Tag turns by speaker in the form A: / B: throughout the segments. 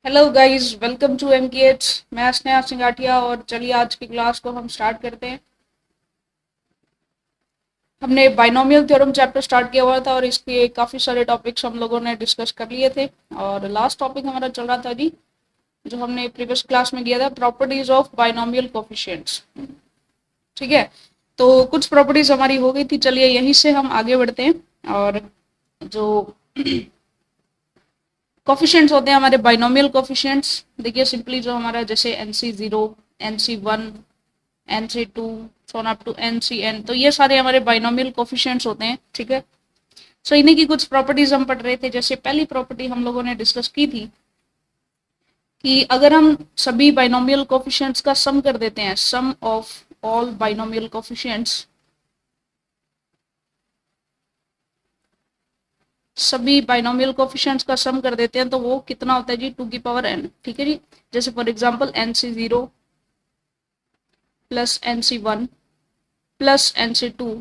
A: Hello guys, welcome to MKH. मैं स्नेहा सिंगाठिया और चलिए आज की क्लास को हम स्टार्ट करते हैं। हमने बाइनोमियल थ्योरम चैप्टर स्टार्ट किया हुआ था और इसके काफ़ी सारे टॉपिक्स हम लोगों ने डिस्कस कर लिए थे। और लास्ट टॉपिक हमारा चल रहा था जी, जो हमने प्रीवियस क्लास में किया था, प्रॉपर्टीज ऑफ बाइनोमियल कोफिशिएंट्स। ठीक है, तो कुछ प्रॉपर्टीज हमारी हो गई थी। चलिए यहीं से हम आगे बढ़ते हैं। और जो कोफिशिएंट्स होते हैं हमारे बाइनोमियल कोफिशिएंट्स, देखिए सिंपली जो हमारा जैसे NC0, NC1, NC2 Son up to NCN, तो ये सारे हमारे बाइनोमियल कोफिशिएंट्स होते हैं। ठीक है, सो इन्हीं की कुछ प्रॉपर्टीज हम पढ़ रहे थे। जैसे पहली प्रॉपर्टी हम लोगों ने डिस्कस की थी कि अगर हम सभी बाइनोमियल कोफिशिएंट्स का सम कर देते हैं, सम ऑफ ऑल बाइनोमियल कोफिशिएंट्स, सभी बाइनोमियल कोफिशिएंट्स का सम कर देते हैं, तो वो कितना होता है जी, 2n। ठीक है जी, जैसे for example NC0 plus NC1 plus NC2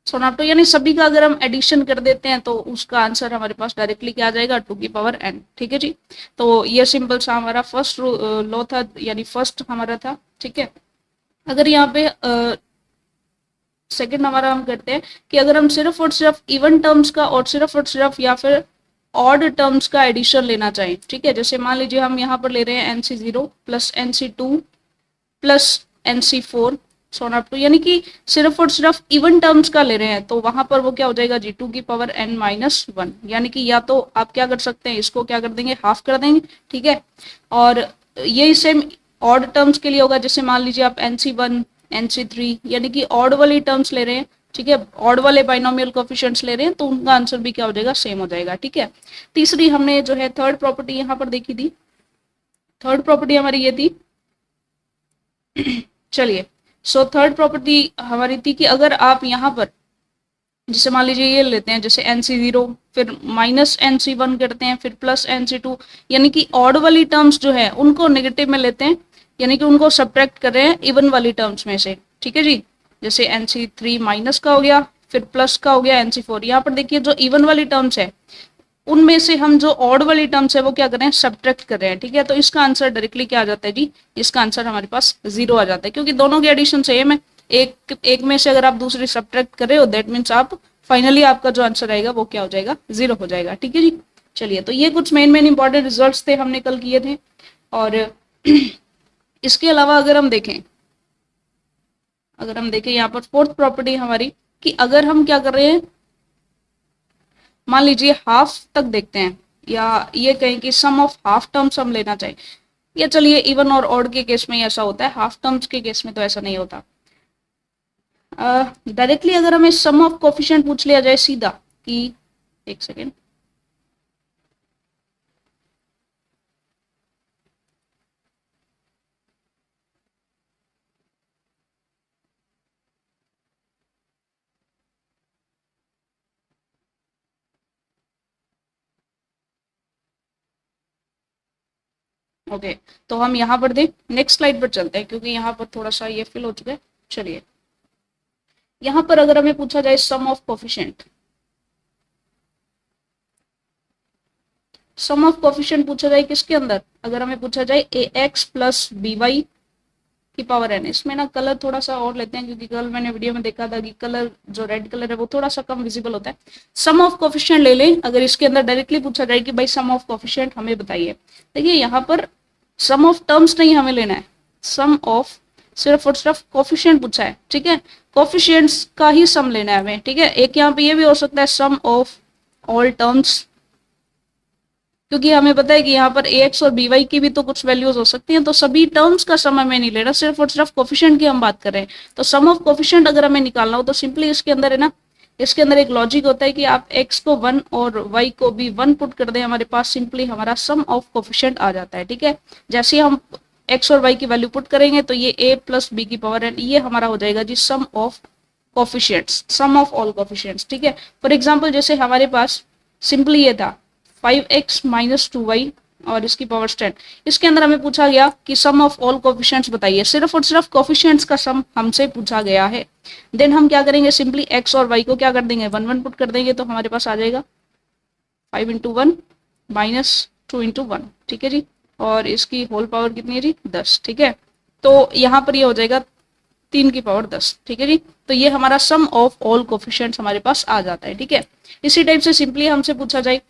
A: सोनाप्टो, यानी सभी का अगर हम एडिशन कर देते हैं तो उसका आंसर हमारे पास डायरेक्टली क्या आ जाएगा, 2n। ठीक है जी, तो ये सिंपल सा हमारा फर्स्ट लॉ था, यानी फर्स्ट हमारा था। ठीक है, अगर यहाँ पे सेकंड हमारा हम करते हैं कि अगर हम सिर्फ और सिर्फ इवन टर्म्स का और सिर्फ या फिर ऑड टर्म्स का एडिशन लेना चाहें। ठीक है, जैसे मान लीजिए हम यहाँ पर ले रहे हैं NC0 plus NC2 plus NC4 so on up to, यानी कि सिर्फ और सिर्फ इवन टर्म्स का ले रहे हैं, तो वहां पर वो क्या हो जाएगा जी, 2n-1। यानी कि या तो आप क्या कर सकते हैं, इसको क्या कर देंगे, हाफ कर देंगे। ठीक है, और यही सेम ऑड टर्म्स के लिए होगा। जैसे मान लीजिए आप NC1 NC3, यानी कि ऑड वाली टर्म्स ले रहे हैं। ठीक है, ऑड वाले बाइनोमियल कोफिशिएंट्स ले रहे हैं, तो उनका आंसर भी क्या हो जाएगा, सेम हो जाएगा। ठीक है, तीसरी हमने जो है थर्ड प्रॉपर्टी यहाँ पर देखी थी। थर्ड प्रॉपर्टी हमारी ये थी चलिए, सो थर्ड प्रॉपर्टी हमारी थी कि अगर आप यहाँ पर जैसे मान लीजिए ये लेते हैं, जैसे NC0 फिर माइनस NC1 करते हैं, फिर प्लस NC2, यानी कि ऑड वाली टर्म्स जो है उनको नेगेटिव में लेते हैं, यानी कि उनको सब्ट्रैक्ट कर रहे हैं इवन वाली टर्म्स में से। ठीक है जी, जैसे NC3 माइनस का हो गया, फिर प्लस का हो गया NC4। यहाँ पर देखिए जो इवन वाली टर्म्स है उनमें से हम जो ऑड वाली टर्म्स है वो क्या कर रहे हैं, सब्ट्रैक्ट कर रहे हैं। ठीक है, तो इसका आंसर डायरेक्टली क्या आ जाता है जी, इसका आंसर हमारे पास 0 आ जाता है, क्योंकि दोनों की एडिशन सेम है। एक में से अगर आप दूसरी सब्ट्रैक्ट कर रहे हो, दैट मीन्स आप फाइनली आपका जो आंसर आएगा वो क्या हो जाएगा, 0 हो जाएगा। ठीक है जी, चलिए, तो ये कुछ मेन इंपॉर्टेंट रिजल्ट्स थे, हमने कल किए थे। और इसके अलावा अगर हम देखें यहाँ पर फोर्थ प्रॉपर्टी हमारी, कि अगर हम क्या कर रहे हैं, मान लीजिए हाफ तक देखते हैं, या ये कहें कि सम ऑफ हाफ टर्म्स हम लेना चाहिए, या चलिए इवन और ऑड के केस में ऐसा होता है, हाफ टर्म्स के केस में तो ऐसा नहीं होता। डायरेक्टली अगर हमें सम ऑफ कोफिशिएंट पूछ लिया जाए सीधा, कि एक सेकेंड, ओके, तो हम यहाँ पर देख नेक्स्ट स्लाइड पर चलते हैं, क्योंकि यहाँ पर थोड़ा सा ये फिल हो चुका है। चलिए, यहाँ पर अगर हमें पूछा जाए sum of coefficient, sum of coefficient पूछा जाए किसके अंदर, अगर हमें पूछा जाए AX प्लस BY की पावर n। इसमें ना कलर थोड़ा सा और लेते हैं, क्योंकि कल मैंने वीडियो में देखा था कि कलर जो रेड कलर है वो थोड़ा सा कम विजिबल होता है। सम ऑफ कोफिशिएंट ले लें, अगर इसके अंदर डायरेक्टली पूछा जाए कि भाई सम ऑफ कोफिशिएंट हमें बताइए, देखिए यहाँ पर सम ऑफ टर्म्स नहीं हमें लेना है, सम ऑफ सिर्फ और सिर्फ कोफिशिएंट पूछा है। ठीक है, कोफिशिएंट्स का ही सम लेना है हमें। ठीक है, एक यहाँ पे ये भी हो सकता है सम ऑफ ऑल टर्म्स, क्योंकि हमें पता है कि यहाँ पर AX और BY की भी तो कुछ वैल्यूज हो सकती हैं, तो सभी टर्म्स का सम हमें नहीं लेना, सिर्फ और सिर्फ कोफिशिएंट की हम बात कर रहे हैं। तो सम ऑफ कोफिशिएंट अगर हमें निकालना हो तो सिंपली इसके अंदर है ना, इसके अंदर एक लॉजिक होता है कि आप X को 1 और Y को भी 1 पुट कर दें, हमारे पास सिंपली हमारा सम ऑफ कोफिशिएंट आ जाता है। ठीक है, जैसे हम X और Y की वैल्यू पुट करेंगे तो ये A प्लस B की पावर n, ये हमारा हो जाएगा जी sum of coefficients, sum of all coefficients. ठीक है, फॉर एग्जाम्पल जैसे हमारे पास सिंपली ये था 5x माइनस 2y और इसकी पावर 10, इसके अंदर हमें पूछा गया कि सम ऑफ ऑल कोफिशिएंट्स बताइए, सिर्फ और सिर्फ कोफिशिएंट्स का सम हमसे पूछा गया है। देन हम क्या करेंगे, सिंपली x और y को क्या कर देंगे, 1 1 पुट कर देंगे, तो हमारे पास आ जाएगा 5 × 1 माइनस 2 × 1। ठीक है जी, और इसकी होल पावर कितनी है जी 10, ठीक है। तो यहाँ पर ये हो जाएगा 3 की पावर 10, ठीक है जी। तो ये हमारा सम ऑफ ऑल कोफिशिएंट्स हमारे पास आ जाता है, ठीक है। इसी टाइप से सिंपली हमसे पूछा जाए,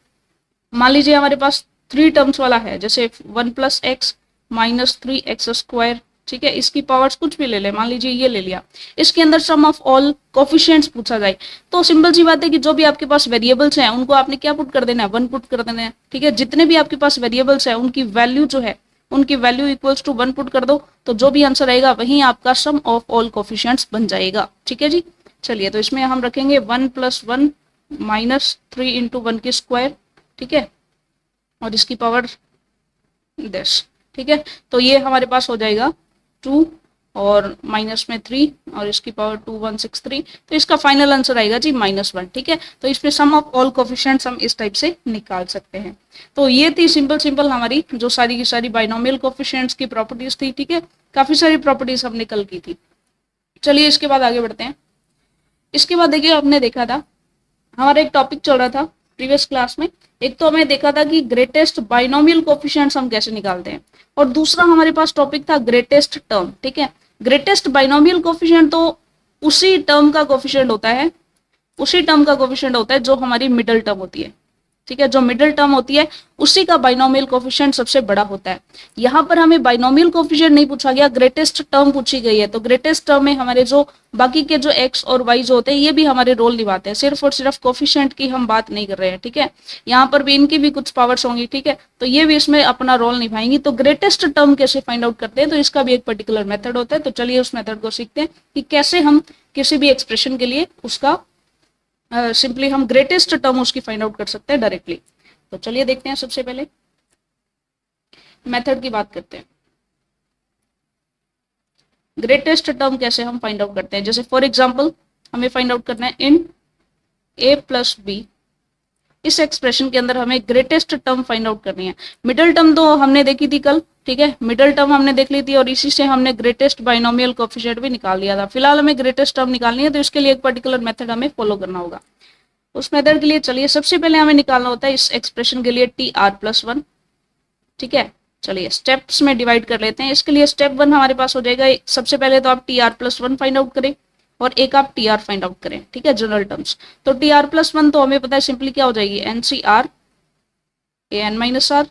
A: मान लीजिए हमारे पास 3 टर्म्स वाला है, जैसे 1 plus x minus 3x square, ठीक है। इसकी पावर्स कुछ भी ले ले, मान लीजिए ये ले लिया, इसके अंदर सम ऑफ ऑल कोफिशिएंट्स पूछा जाए, तो सिंपल सी बात है कि जो भी आपके पास वेरिएबल्स हैं उनको आपने क्या पुट कर देना है, 1 पुट कर देना है, ठीक है। जितने भी आपके पास वेरिएबल्स हैं उनकी वैल्यू जो है, उनकी वैल्यू इक्वल्स टू 1 पुट कर दो, तो जो भी आंसर आएगा वही आपका सम ऑफ ऑल कोफिशिएंट्स बन जाएगा, ठीक है जी। चलिए, तो इसमें हम रखेंगे 1 प्लस 1 माइनस 3 इंटू 1 की स्क्वायर, ठीक है, और इसकी पावर 10, ठीक है। तो ये हमारे पास हो जाएगा 2 और माइनस में 3 और इसकी पावर 2163, तो इसका फाइनल आंसर आएगा जी -1, ठीक है। तो इसमें सम ऑफ ऑल कोफिशिएंट्स हम इस टाइप से निकाल सकते हैं। तो ये थी सिंपल हमारी जो सारी की सारी बाइनोमियल कोफिशिएंट्स की प्रॉपर्टीज थी, ठीक है। काफी सारी प्रॉपर्टीज हमने कल की थी। चलिए इसके बाद आगे बढ़ते हैं। इसके बाद देखिए, आपने देखा था हमारा एक टॉपिक चल रहा था प्रीवियस क्लास में, एक तो हमें देखा था कि ग्रेटेस्ट बाइनोमियल कोफिशिएंट्स हम कैसे निकालते हैं, और दूसरा हमारे पास टॉपिक था ग्रेटेस्ट टर्म, ठीक है। ग्रेटेस्ट बाइनोमियल कोफिशिएंट तो उसी टर्म का कोफिशिएंट होता है, उसी टर्म का कोफिशिएंट होता है जो हमारी मिडिल टर्म होती है, ठीक है। जो मिडिल टर्म होती है उसी का बाइनोमियल कोफिशिएंट सबसे बड़ा होता है। यहाँ पर हमें बाइनोमियल कोफिशिएंट नहीं पूछा गया, ग्रेटेस्ट टर्म पूछी गई है। तो ग्रेटेस्ट टर्म में हमारे जो बाकी के जो एक्स और वाई जो होते हैं ये भी हमारे रोल निभाते हैं, सिर्फ और सिर्फ कोफिशिएंट की हम बात नहीं कर रहे हैं, ठीक है। यहाँ पर भी इनकी भी कुछ पावर्स होंगी, ठीक है, तो ये भी इसमें अपना रोल निभाएंगी। तो ग्रेटेस्ट टर्म कैसे फाइंड आउट करते हैं, तो इसका भी एक पर्टिकुलर मेथड होता है। तो चलिए उस मेथड को सीखते हैं कि कैसे हम किसी भी एक्सप्रेशन के लिए उसका सिंपली हम ग्रेटेस्ट टर्म उसकी फाइंड आउट कर सकते हैं डायरेक्टली। तो चलिए देखते हैं, सबसे पहले मेथड की बात करते हैं। ग्रेटेस्ट टर्म कैसे हम फाइंड आउट करते हैं, जैसे फॉर एग्जांपल हमें फाइंड आउट करना है इन a प्लस बी। इस एक्सप्रेशन के अंदर हमें ग्रेटेस्ट टर्म फाइंड आउट करनी है। मिडिल टर्म तो हमने देखी थी कल, ठीक है, मिडिल टर्म हमने देख ली थी और इसी से हमने ग्रेटेस्ट बाइनोमियल कोफिशिएंट भी निकाल लिया था। फिलहाल हमें ग्रेटेस्ट टर्म निकालनी है, तो इसके लिए एक पर्टिकुलर मेथड हमें फॉलो करना होगा। उस मेथड के लिए चलिए सबसे पहले हमें निकालना होता है इस एक्सप्रेशन के लिए TR+1, ठीक है। चलिए स्टेप्स में डिवाइड कर लेते हैं। इसके लिए स्टेप 1 हमारे पास हो जाएगा, सबसे पहले तो आप TR+1 फाइंड आउट करें और एक आप TR फाइंड आउट करें, ठीक है, जनरल टर्म्स। तो TR+1 तो हमें पता है सिंपली क्या हो जाएगी, NCR AN-R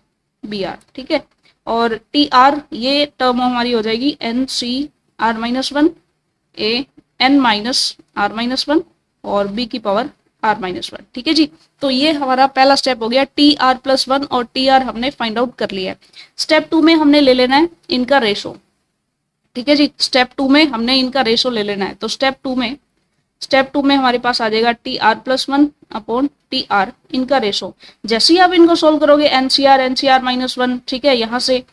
A: BR, ठीक है। और TR ये टर्म हमारी हो जाएगी NCR-1 AN-R-1 और B की पावर R-1, ठीक है जी। तो ये हमारा पहला स्टेप हो गया, TR+1 और TR हमने फाइंड आउट कर लिया है। स्टेप 2 में हमने ले लेना है इनका रेशो, ठीक है जी। स्टेप 2 में हमने इनका रेशो ले लेना है। तो स्टेप 2 में हमारे पास आ जाएगा TR+1 अपॉन TR, इनका रेशो। जैसे ही आप इनको सोल्व करोगे NCR-1, ठीक है, यहाँ से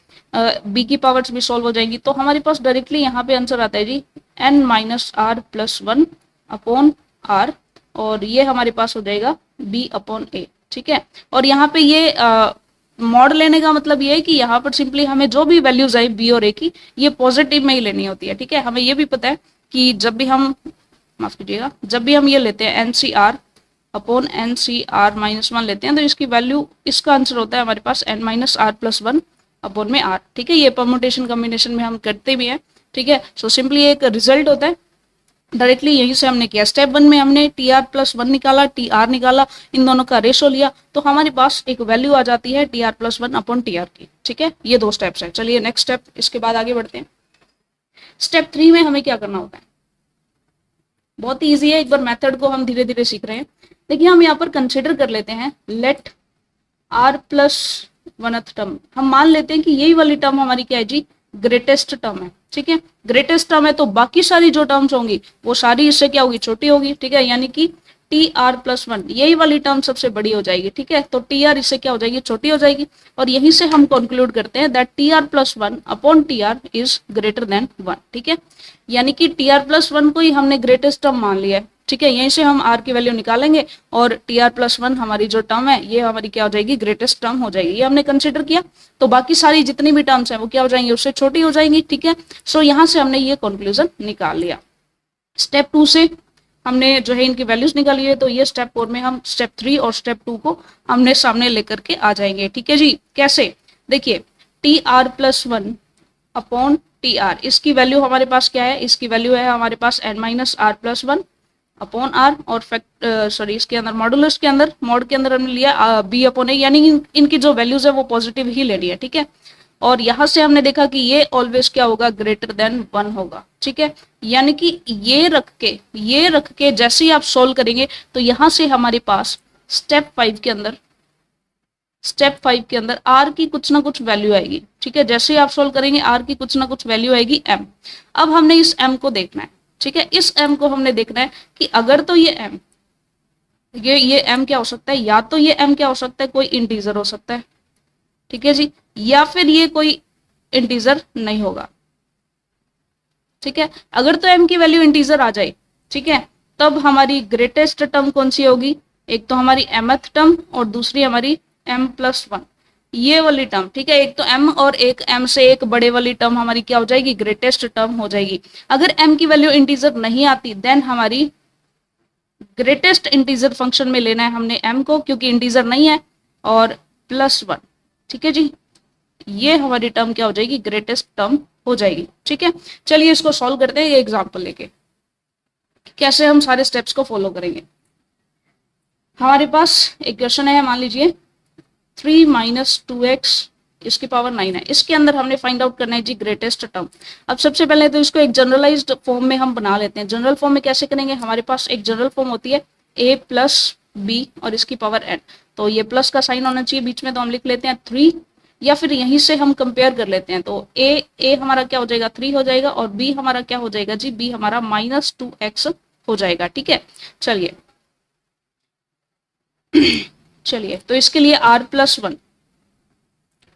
A: B की पावर्स भी सोल्व हो जाएंगी, तो हमारे पास डायरेक्टली यहाँ पे आंसर आता है जी N-R+1 अपॉन R, और ये हमारे पास हो जाएगा B/A, ठीक है। और यहाँ पे ये मॉड लेने का मतलब ये है कि यहाँ पर सिंपली हमें जो भी वैल्यूज आई B और A की, ये पॉजिटिव में ही लेनी होती है, ठीक है। हमें ये भी पता है कि जब भी हम ये लेते हैं NCR अपॉन NCR-1 लेते हैं, तो इसकी वैल्यू, इसका आंसर होता है हमारे पास N-R+1 अपॉन में R, ठीक है। ये परम्यूटेशन कॉम्बिनेशन में हम करते भी हैं, ठीक है। सो सिंपली एक रिजल्ट होता है, डायरेक्टली यहीं से हमने किया। स्टेप 1 में हमने TR+1 निकाला, TR निकाला, इन दोनों का रेशो लिया, तो हमारे पास एक वैल्यू आ जाती है TR+1 अपॉन TR की, ठीक है। ये 2 स्टेप्स है। चलिए नेक्स्ट स्टेप, इसके बाद आगे बढ़ते हैं। स्टेप 3 में हमें क्या करना होता है, बहुत ही ईजी है, एक बार मेथड को हम धीरे धीरे सीख रहे हैं। देखिए हम यहाँ पर कंसिडर कर लेते हैं लेट R+1th टर्म। हम मान लेते हैं कि यही वाली टर्म हमारी क्या है जी, ग्रेटेस्ट टर्म है, ठीक है। ग्रेटेस्ट टर्म है तो बाकी सारी जो टर्म्स होंगी वो सारी इससे क्या होगी, छोटी होगी, ठीक है। यानी कि TR+1 यही वाली टर्म सबसे बड़ी हो जाएगी, ठीक है। तो TR इससे क्या हो जाएगी, छोटी हो जाएगी, और यहीं से हम कंक्लूड करते हैं that TR+1 upon TR is greater than 1, ठीक है। यानी कि TR+1 को ही हमने ग्रेटेस्ट टर्म मान लिया है, ठीक है। यहीं से हम R की वैल्यू निकालेंगे और TR+1 हमारी जो टर्म है ये हमारी क्या हो जाएगी, ग्रेटेस्ट टर्म हो जाएगी। ये हमने कंसिडर किया, तो बाकी सारी जितनी भी टर्म्स हैं वो क्या हो जाएंगी, उससे छोटी हो जाएंगी, ठीक है। सो यहाँ से हमने ये कंक्लूजन निकाल लिया। स्टेप 2 से हमने जो है इनकी वैल्यूज निकाली है, तो ये स्टेप 4 में हम स्टेप 3 और स्टेप 2 को हमने सामने लेकर के आ जाएंगे, ठीक है जी। कैसे, देखिए T R plus one upon T R, इसकी वैल्यू हमारे पास क्या है, इसकी वैल्यू है हमारे पास N minus R plus one upon R, और सॉरी इसके अंदर मॉडुलस के अंदर, मॉड के अंदर हमने लिया बी अपॉन ए, यानी इनकी जो वैल्यूज है वो पॉजिटिव ही लेनी है, ठीक है। और यहां से हमने देखा कि ये ऑलवेज क्या होगा, ग्रेटर देन वन होगा, ठीक है। यानी कि ये रख के जैसे ही आप सोल्व करेंगे तो यहां से हमारे पास स्टेप 5 के अंदर आर की कुछ ना कुछ वैल्यू आएगी, ठीक है। जैसे ही आप सोल्व करेंगे आर की कुछ ना कुछ वैल्यू आएगी एम। अब हमने इस एम को देखना है, ठीक है। इस एम को हमने देखना है कि अगर तो ये एम, ये एम क्या हो सकता है, या तो ये एम क्या हो सकता है, कोई इंटीजर हो सकता है, ठीक है जी, या फिर ये कोई इंटीजर नहीं होगा, ठीक है। अगर तो m की वैल्यू इंटीजर आ जाए, ठीक है, तब हमारी ग्रेटेस्ट टर्म कौन सी होगी, एक तो हमारी mth टर्म और दूसरी हमारी m प्लस वन, ये वाली टर्म, ठीक है। एक तो m और एक m से एक बड़े वाली टर्म हमारी क्या हो जाएगी, ग्रेटेस्ट टर्म हो जाएगी। अगर m की वैल्यू इंटीजर नहीं आती देन हमारी ग्रेटेस्ट इंटीजर फंक्शन में लेना है हमने m को, क्योंकि इंटीजर नहीं है, और प्लस वन, ठीक है जी। ये हमारी टर्म क्या हो जाएगी, ग्रेटेस्ट टर्म हो जाएगी, ठीक है। चलिए इसको सॉल्व करते हैं ये एग्जांपल लेके, कैसे हम सारे स्टेप्स को फॉलो करेंगे। हमारे पास एक क्वेश्चन है, मान लीजिए 3 माइनस 2x इसकी पावर 9 है, इसके अंदर हमने फाइंड आउट करना है जी ग्रेटेस्ट टर्म। अब सबसे पहले तो इसको एक जनरलाइज्ड फॉर्म में हम बना लेते हैं। जनरल फॉर्म में कैसे करेंगे, हमारे पास एक जनरल फॉर्म होती है a प्लस बी और इसकी पावर n, तो ये प्लस का साइन होना चाहिए बीच में, तो हम लिख लेते हैं 3, या फिर यहीं से हम कंपेयर कर लेते हैं, तो a हमारा क्या हो जाएगा 3 हो जाएगा, और b हमारा क्या हो जाएगा जी, b हमारा माइनस 2x हो जाएगा, ठीक है। चलिए चलिए तो इसके लिए r प्लस वन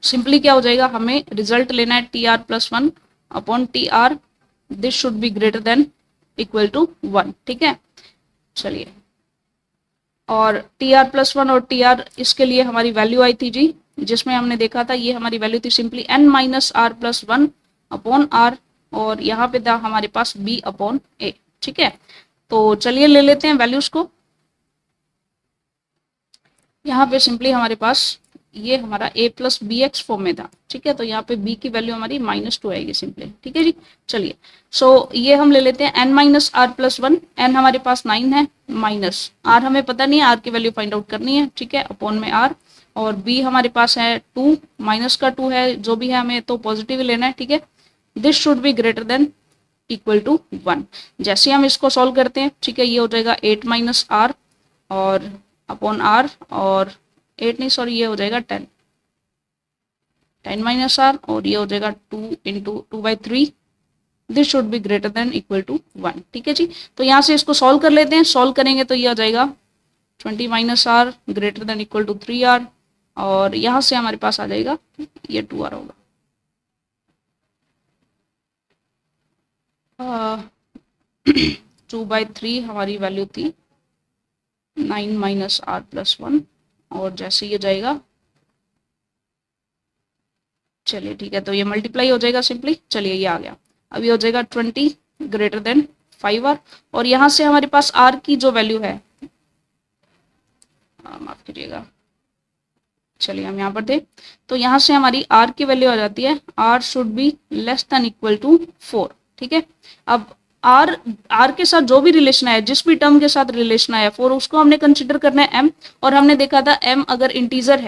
A: सिंपली क्या हो जाएगा, हमें रिजल्ट लेना है T R plus one upon T R, this should be greater than equal to 1, ठीक है। चलिए, और टी आर प्लस वन और टी आर इसके लिए हमारी वैल्यू आई थी जी, जिसमें हमने देखा था ये हमारी वैल्यू थी simply n minus R plus one upon R, और यहाँ पे था हमारे पास b अपॉन ए, ठीक है। तो चलिए ले लेते हैं वैल्यूज को। यहाँ पे सिंपली हमारे पास ये हमारा a plus B X form में था, ठीक है, तो यहाँ पे b की वैल्यू हमारी -2 आएगी सिंपली, ठीक है जी। चलिए ये हम ले लेते हैं n minus R plus one, n हमारे पास 9 है, माइनस r हमें पता नहीं है, r की वैल्यू फाइंड आउट करनी है, ठीक है, अपॉन में r, और b हमारे पास है 2, माइनस का 2 है, जो भी है हमें तो पॉजिटिव ही लेना है, ठीक है। This should be greater than equal to 1। जैसे हम इसको सॉल्व करते हैं, ठीक है, ये हो जाएगा 8 माइनस आर और अपॉन आर, और 8 नहीं सॉरी ये हो जाएगा 10 माइनस आर, और ये हो जाएगा 2 into 2/3, this should be greater than equal to 1, ठीक है जी। तो यहाँ से इसको सॉल्व कर लेते हैं, सॉल्व करेंगे तो ये आ जाएगा 20 minus R greater than equal to 3r, और यहाँ से हमारे पास आ जाएगा ये 2r होगा। 2/3 हमारी वैल्यू थी 9 माइनस आर प्लस वन, और जैसे ये जाएगा, चलिए ठीक है, तो ये मल्टीप्लाई हो जाएगा सिंपली, चलिए ये आ गया। अब ये हो जाएगा 20 ग्रेटर देन 5r, और यहाँ से हमारे पास r की जो वैल्यू है, माफ कीजिएगा, चलिए हम यहाँ पर थे, तो यहाँ से हमारी r की वैल्यू आ जाती है r should be less than equal to 4, ठीक है। अब r के साथ जो भी रिलेशन है, जिस भी टर्म के साथ रिलेशन है 4, उसको हमने कंसिडर करना है m, और हमने देखा था m अगर इंटीजर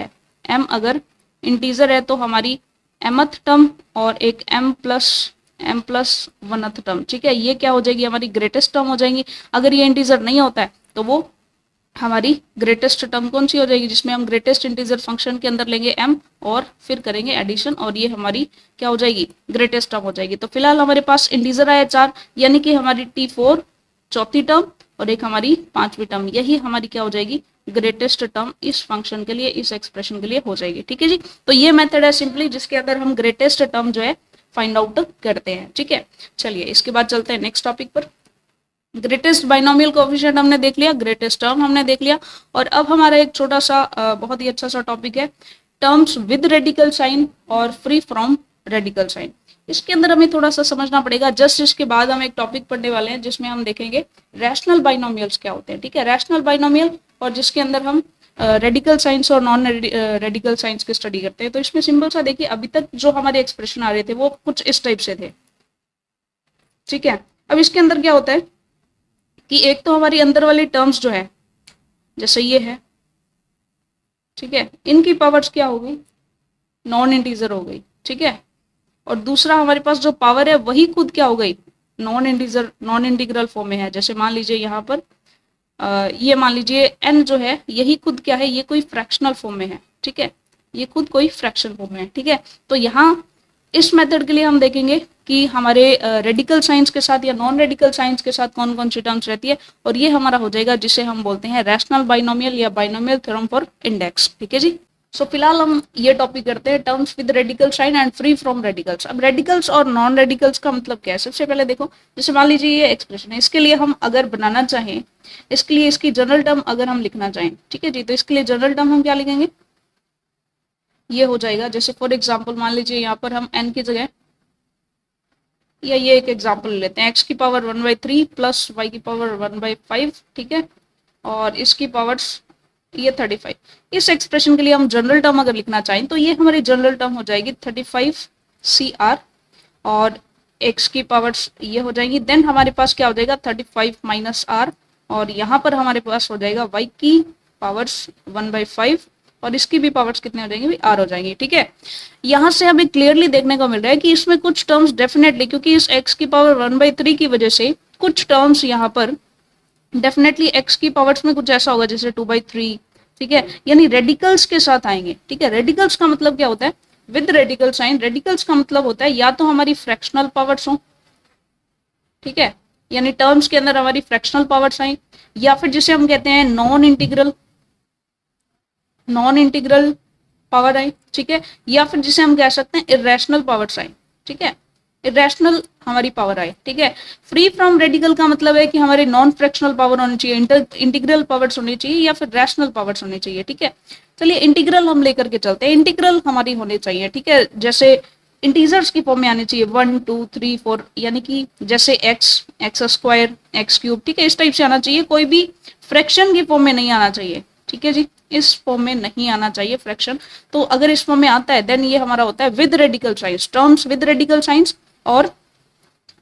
A: है तो हमारी mth टर्म और एक m प्लस 1th टर्म, ठीक है, ये क्या हो जाएगी, हमारी ग्रेटेस्ट टर्म हो जाएंगी। अगर ये इंटीजर नहीं होता है तो वो हमारी ग्रेटेस्ट टर्म कौन सी हो जाएगी, जिसमें हम ग्रेटेस्ट इंटीजर फंक्शन के अंदर लेंगे m और फिर करेंगे एडिशन, और ये हमारी क्या हो जाएगी, ग्रेटेस्ट टर्म हो जाएगी। तो फिलहाल हमारे पास इंटीजर आया 4, यानी कि हमारी t4 चौथी टर्म और एक हमारी 5वीं टर्म, यही हमारी क्या हो जाएगी, ग्रेटेस्ट टर्म इस फंक्शन के लिए, इस एक्सप्रेशन के लिए हो जाएगी, ठीक है जी। तो ये मेथड है सिंपली जिसके अंदर हम ग्रेटेस्ट टर्म जो है फाइंड आउट करते हैं, ठीक है। चलिए इसके बाद चलते हैं नेक्स्ट टॉपिक पर। ग्रेटेस्ट बाइनोमियल कोएफिशिएंट हमने देख लिया, ग्रेटेस्ट टर्म हमने देख लिया, और अब हमारा एक छोटा सा बहुत ही अच्छा सा टॉपिक है टर्म्स विद रेडिकल साइन और फ्री फ्रॉम रेडिकल साइन। इसके अंदर हमें थोड़ा सा समझना पड़ेगा। जस्ट इसके बाद हम एक टॉपिक पढ़ने वाले हैं जिसमें हम देखेंगे रैशनल बाइनोमियल्स क्या होते हैं, ठीक है, रैशनल बाइनोमियल, और जिसके अंदर हम रेडिकल साइंस और नॉन रेडिकल साइंस की स्टडी करते हैं। तो इसमें सिंपल सा देखिए, अभी तक जो हमारे एक्सप्रेशन आ रहे थे वो कुछ इस टाइप से थे, ठीक है। अब इसके अंदर क्या होता है कि एक तो हमारी अंदर वाली टर्म्स जो है, जैसे ये है, ठीक है, इनकी पावर्स क्या हो गई, नॉन इंटीजर हो गई, ठीक है। और दूसरा हमारे पास जो पावर है वही खुद क्या हो गई, non integer, non integral form में है। जैसे मान लीजिए यहाँ पर ये मान लीजिए n जो है यही खुद क्या है, ये कोई फ्रैक्शनल फॉर्म में है, ठीक है, ये खुद कोई फ्रैक्शन फॉर्म में है, ठीक है। तो यहाँ इस मेथड के लिए हम देखेंगे कि हमारे रेडिकल साइंस के साथ या नॉन रेडिकल साइंस के साथ कौन कौन सी टर्म्स रहती है, और ये हमारा हो जाएगा जिसे हम बोलते हैं रैशनल बाइनोमियल या बाइनोमियल थ्योरम फॉर इंडेक्स, ठीक है जी। सो फिलहाल हम ये टॉपिक करते हैं terms with radical sign and free from radicals. अब रेडिकल्स और नॉन रेडिकल्स का मतलब क्या है, सबसे पहले देखो, जैसे मान लीजिए ये एक्सप्रेशन है, इसके लिए हम अगर बनाना चाहें, इसके लिए इसकी जनरल टर्म अगर हम लिखना चाहें, ठीक है जी, तो इसके लिए जनरल टर्म हम क्या लिखेंगे, ये हो जाएगा, जैसे फॉर एग्जाम्पल मान लीजिए यहाँ पर हम n की जगह, या ये एक एग्जाम्पल लेते हैं, x की पावर 1/3 प्लस y की पावर 1/5, ठीक है, और इसकी पावर्स ये 35। इस एक्सप्रेशन के लिए हम जनरल टर्म अगर लिखना चाहें तो ये हमारी जनरल टर्म हो जाएगी 35 CR, और x की पावर्स ये हो जाएंगी, देन हमारे पास क्या हो जाएगा 35 माइनस R, और यहाँ पर हमारे पास हो जाएगा y की पावर्स 1/5, और इसकी भी पावर्स कितने हो जाएंगे, R हो जाएंगे, ठीक है। यहाँ से हमें क्लियरली देखने को मिल रहा है कि इसमें कुछ टर्म्स डेफिनेटली, क्योंकि इस x की पावर 1/3 की वजह से कुछ टर्म्स यहाँ पर डेफिनेटली x की पावर्स में कुछ ऐसा होगा जैसे 2/3, ठीक है, यानी रेडिकल्स के साथ आएंगे, ठीक है। रेडिकल्स का मतलब क्या होता है, विद रेडिकल साइन। रेडिकल्स का मतलब होता है या तो हमारी फ्रैक्शनल पावर्स हो, ठीक है, यानी टर्म्स के अंदर हमारी फ्रैक्शनल पावर्स आई, या फिर जिसे हम कहते हैं नॉन इंटीग्रल पावर आई, ठीक है, या फिर जिसे हम कह सकते हैं इरेशनल पावर्स आई, ठीक है, इरेशनल हमारी पावर आई, ठीक है। फ्री फ्रॉम रेडिकल का मतलब है कि हमारे नॉन फ्रैक्शनल पावर होनी चाहिए, इंटीग्रल पावर्स होनी चाहिए, या फिर रैशनल पावर्स होनी चाहिए, ठीक है। चलिए इंटीग्रल हम लेकर के चलते हैं, इंटीग्रल हमारी होनी चाहिए, ठीक है, जैसे इंटीजर्स की फॉर्म में आनी चाहिए 1 2 3 4, यानी कि जैसे x स्क्वायर x क्यूब, ठीक है, इस टाइप से आना चाहिए, कोई भी फ्रैक्शन की फॉर्म में नहीं आना चाहिए, ठीक है जी, इस फॉर्म में नहीं आना चाहिए फ्रैक्शन। तो अगर इस फॉर्म में आता है देन ये हमारा होता है with radical science, terms with radical science. और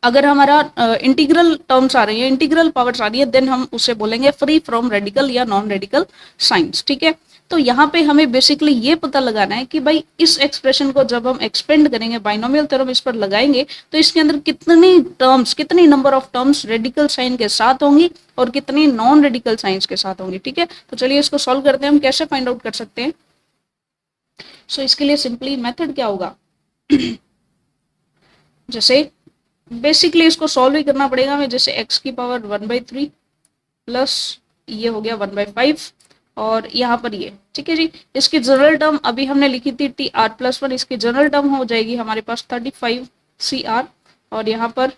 A: अगर हमारा इंटीग्रल टर्म्स आ रही है, इंटीग्रल पावर्स आ रही है, देन हम उसे बोलेंगे फ्री फ्रॉम रेडिकल या नॉन रेडिकल साइंस, ठीक है। तो यहाँ पे हमें बेसिकली ये पता लगाना है कि भाई इस एक्सप्रेशन को जब हम एक्सपेंड करेंगे, बाइनोमियल थ्योरम इस पर लगाएंगे, तो इसके अंदर कितनी टर्म्स, कितनी number of terms radical sign के साथ होंगी और कितनी नॉन रेडिकल साइंस के साथ होंगी, ठीक है। तो चलिए इसको सॉल्व करते हैं, हम कैसे फाइंड आउट कर सकते हैं। सो इसके लिए सिंपली मेथड क्या होगा जैसे बेसिकली इसको सॉल्व ही करना पड़ेगा हमें, जैसे x की पावर 1/3 प्लस ये हो गया 1/5, और यहाँ पर ये, ठीक है जी। इसकी जनरल टर्म अभी हमने लिखी थी TR+1, इसकी जनरल टर्म हो जाएगी हमारे पास 35 CR, और यहाँ पर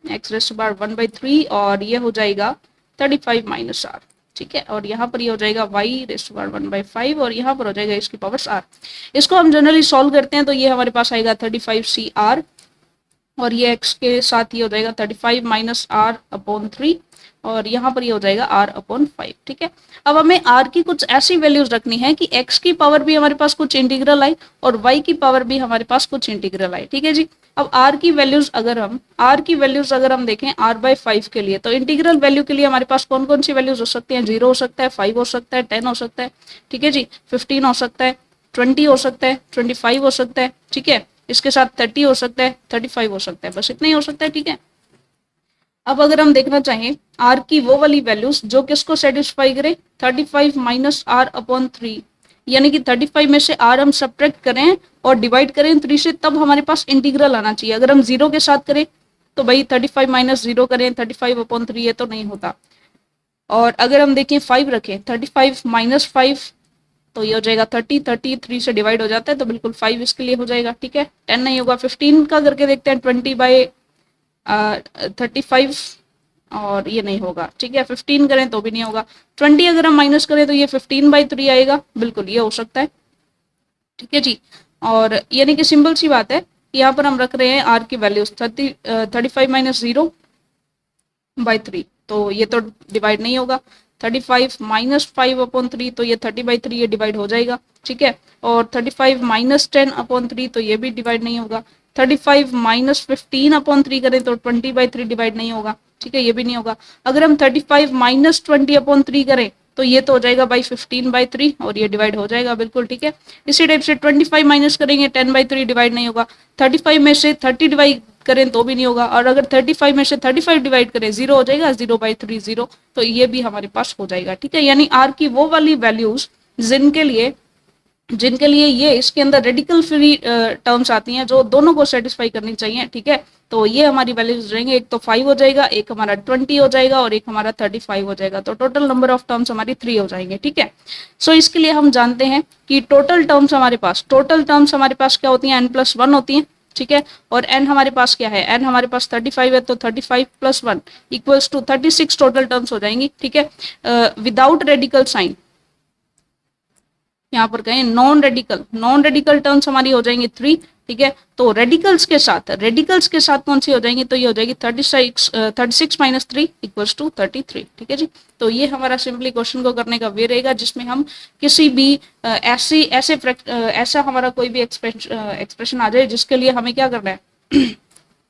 A: x⁻1/3, और ये हो जाएगा 35 माइनस R, ठीक है, और यहाँ पर ये हो जाएगा y⁻1/5, और यहाँ पर हो जाएगा इसकी पावर R। इसको हम जनरली सॉल्व करते हैं तो ये हमारे पास आएगा 35 CR, और ये x के साथ ये हो जाएगा 35 माइनस R/3, और यहाँ पर ये हो जाएगा R/5, ठीक है। अब हमें R की कुछ ऐसी वैल्यूज रखनी है कि x की पावर भी हमारे पास कुछ इंटीग्रल आई और y की पावर भी हमारे पास कुछ इंटीग्रल आई, ठीक है जी। अब R की वैल्यूज अगर हम देखें R/5 के लिए, तो इंटीग्रल वैल्यू के लिए हमारे पास कौन कौन सी वैल्यूज हो सकती हैं, 0 हो सकता है, 5 हो सकता है, 10 हो सकता है, ठीक है जी, 15 हो सकता है, 20 हो सकता है, 25 हो सकता है, ठीक है, इसके साथ 30 हो सकता है, 35 हो सकता है, बस इतना ही हो सकता है, ठीक है। अब अगर हम देखना चाहें R की वो वाली वैल्यूज जो किसको सेटिस्फाई करे, 35 माइनस R/3, यानी कि 35 में से R हम सब्ट्रैक्ट करें और डिवाइड करें 3 से, तब हमारे पास इंटीग्रल आना चाहिए। अगर हम 0 के साथ करें तो भाई 35 माइनस 0 करें 35/3, ये तो नहीं होता। और अगर हम देखें 5 रखें, 35 माइनस 5, तो ये हो जाएगा 30, 33 से डिवाइड हो जाता है तो बिल्कुल 5 इसके लिए हो जाएगा, ठीक है। 10 नहीं होगा। 15 का करके देखते हैं, 20/35, और ये नहीं होगा, ठीक है। 15 करें तो भी नहीं होगा। 20 अगर हम माइनस करें तो ये 15/3 आएगा, बिल्कुल ये हो सकता है, ठीक है जी। और यानी कि सिंपल सी बात है, यहाँ पर हम रख रहे हैं R की वैल्यूज 35 माइनस 0/3, तो ये तो डिवाइड नहीं होगा। 35 माइनस 5/3 तो ये 30/3 ये डिवाइड हो जाएगा, ठीक है। और 35 माइनस 10/3 तो ये भी डिवाइड नहीं होगा। 35 माइनस 15/3 करें तो 20/3 डिवाइड नहीं होगा, ठीक है, ये भी नहीं होगा। अगर हम 35 माइनस 20/3 करें तो ये तो हो जाएगा बाई 15/3 और ये डिवाइड हो जाएगा बिल्कुल, ठीक है। इसी टाइप से 25 माइनस करेंगे 10/3 डिवाइड नहीं होगा। 35 में से 30 डिवाइड करें तो भी नहीं होगा, और अगर 35 में से 35 डिवाइड करें 0 हो जाएगा, 0/3 0, तो ये भी हमारे पास हो जाएगा, ठीक है। यानी आर की वो वाली वैल्यूज जिनके लिए ये इसके अंदर रेडिकल फ्री टर्म्स आती हैं जो दोनों को सेटिस्फाई करनी चाहिए, ठीक है। तो ये हमारी वैल्यूज रहेंगे, एक तो 5 हो जाएगा, एक हमारा 20 हो जाएगा और एक हमारा 35 हो जाएगा। तो टोटल नंबर ऑफ टर्म्स हमारी 3 हो जाएंगे, ठीक है। सो इसके लिए हम जानते हैं कि टोटल टर्म्स हमारे पास क्या होती हैं, n+1 होती हैं, ठीक है। और n हमारे पास क्या है, n हमारे पास 35 है, तो 35 + 1 इक्वल्स टू 36 टोटल टर्म्स हो जाएंगी, ठीक है। विदाउट रेडिकल साइन, यहाँ पर कहें नॉन रेडिकल टर्म्स हमारी हो जाएंगी 3, ठीक है। तो रेडिकल्स के साथ कौन सी हो जाएंगी, तो ये हो जाएगी 36 माइनस 3 इक्वल्स टू 33, ठीक है जी। तो ये हमारा सिंपली क्वेश्चन को करने का वे रहेगा जिसमें हम किसी भी ऐसा हमारा कोई भी एक्सप्रेशन आ जाए जिसके लिए हमें क्या करना है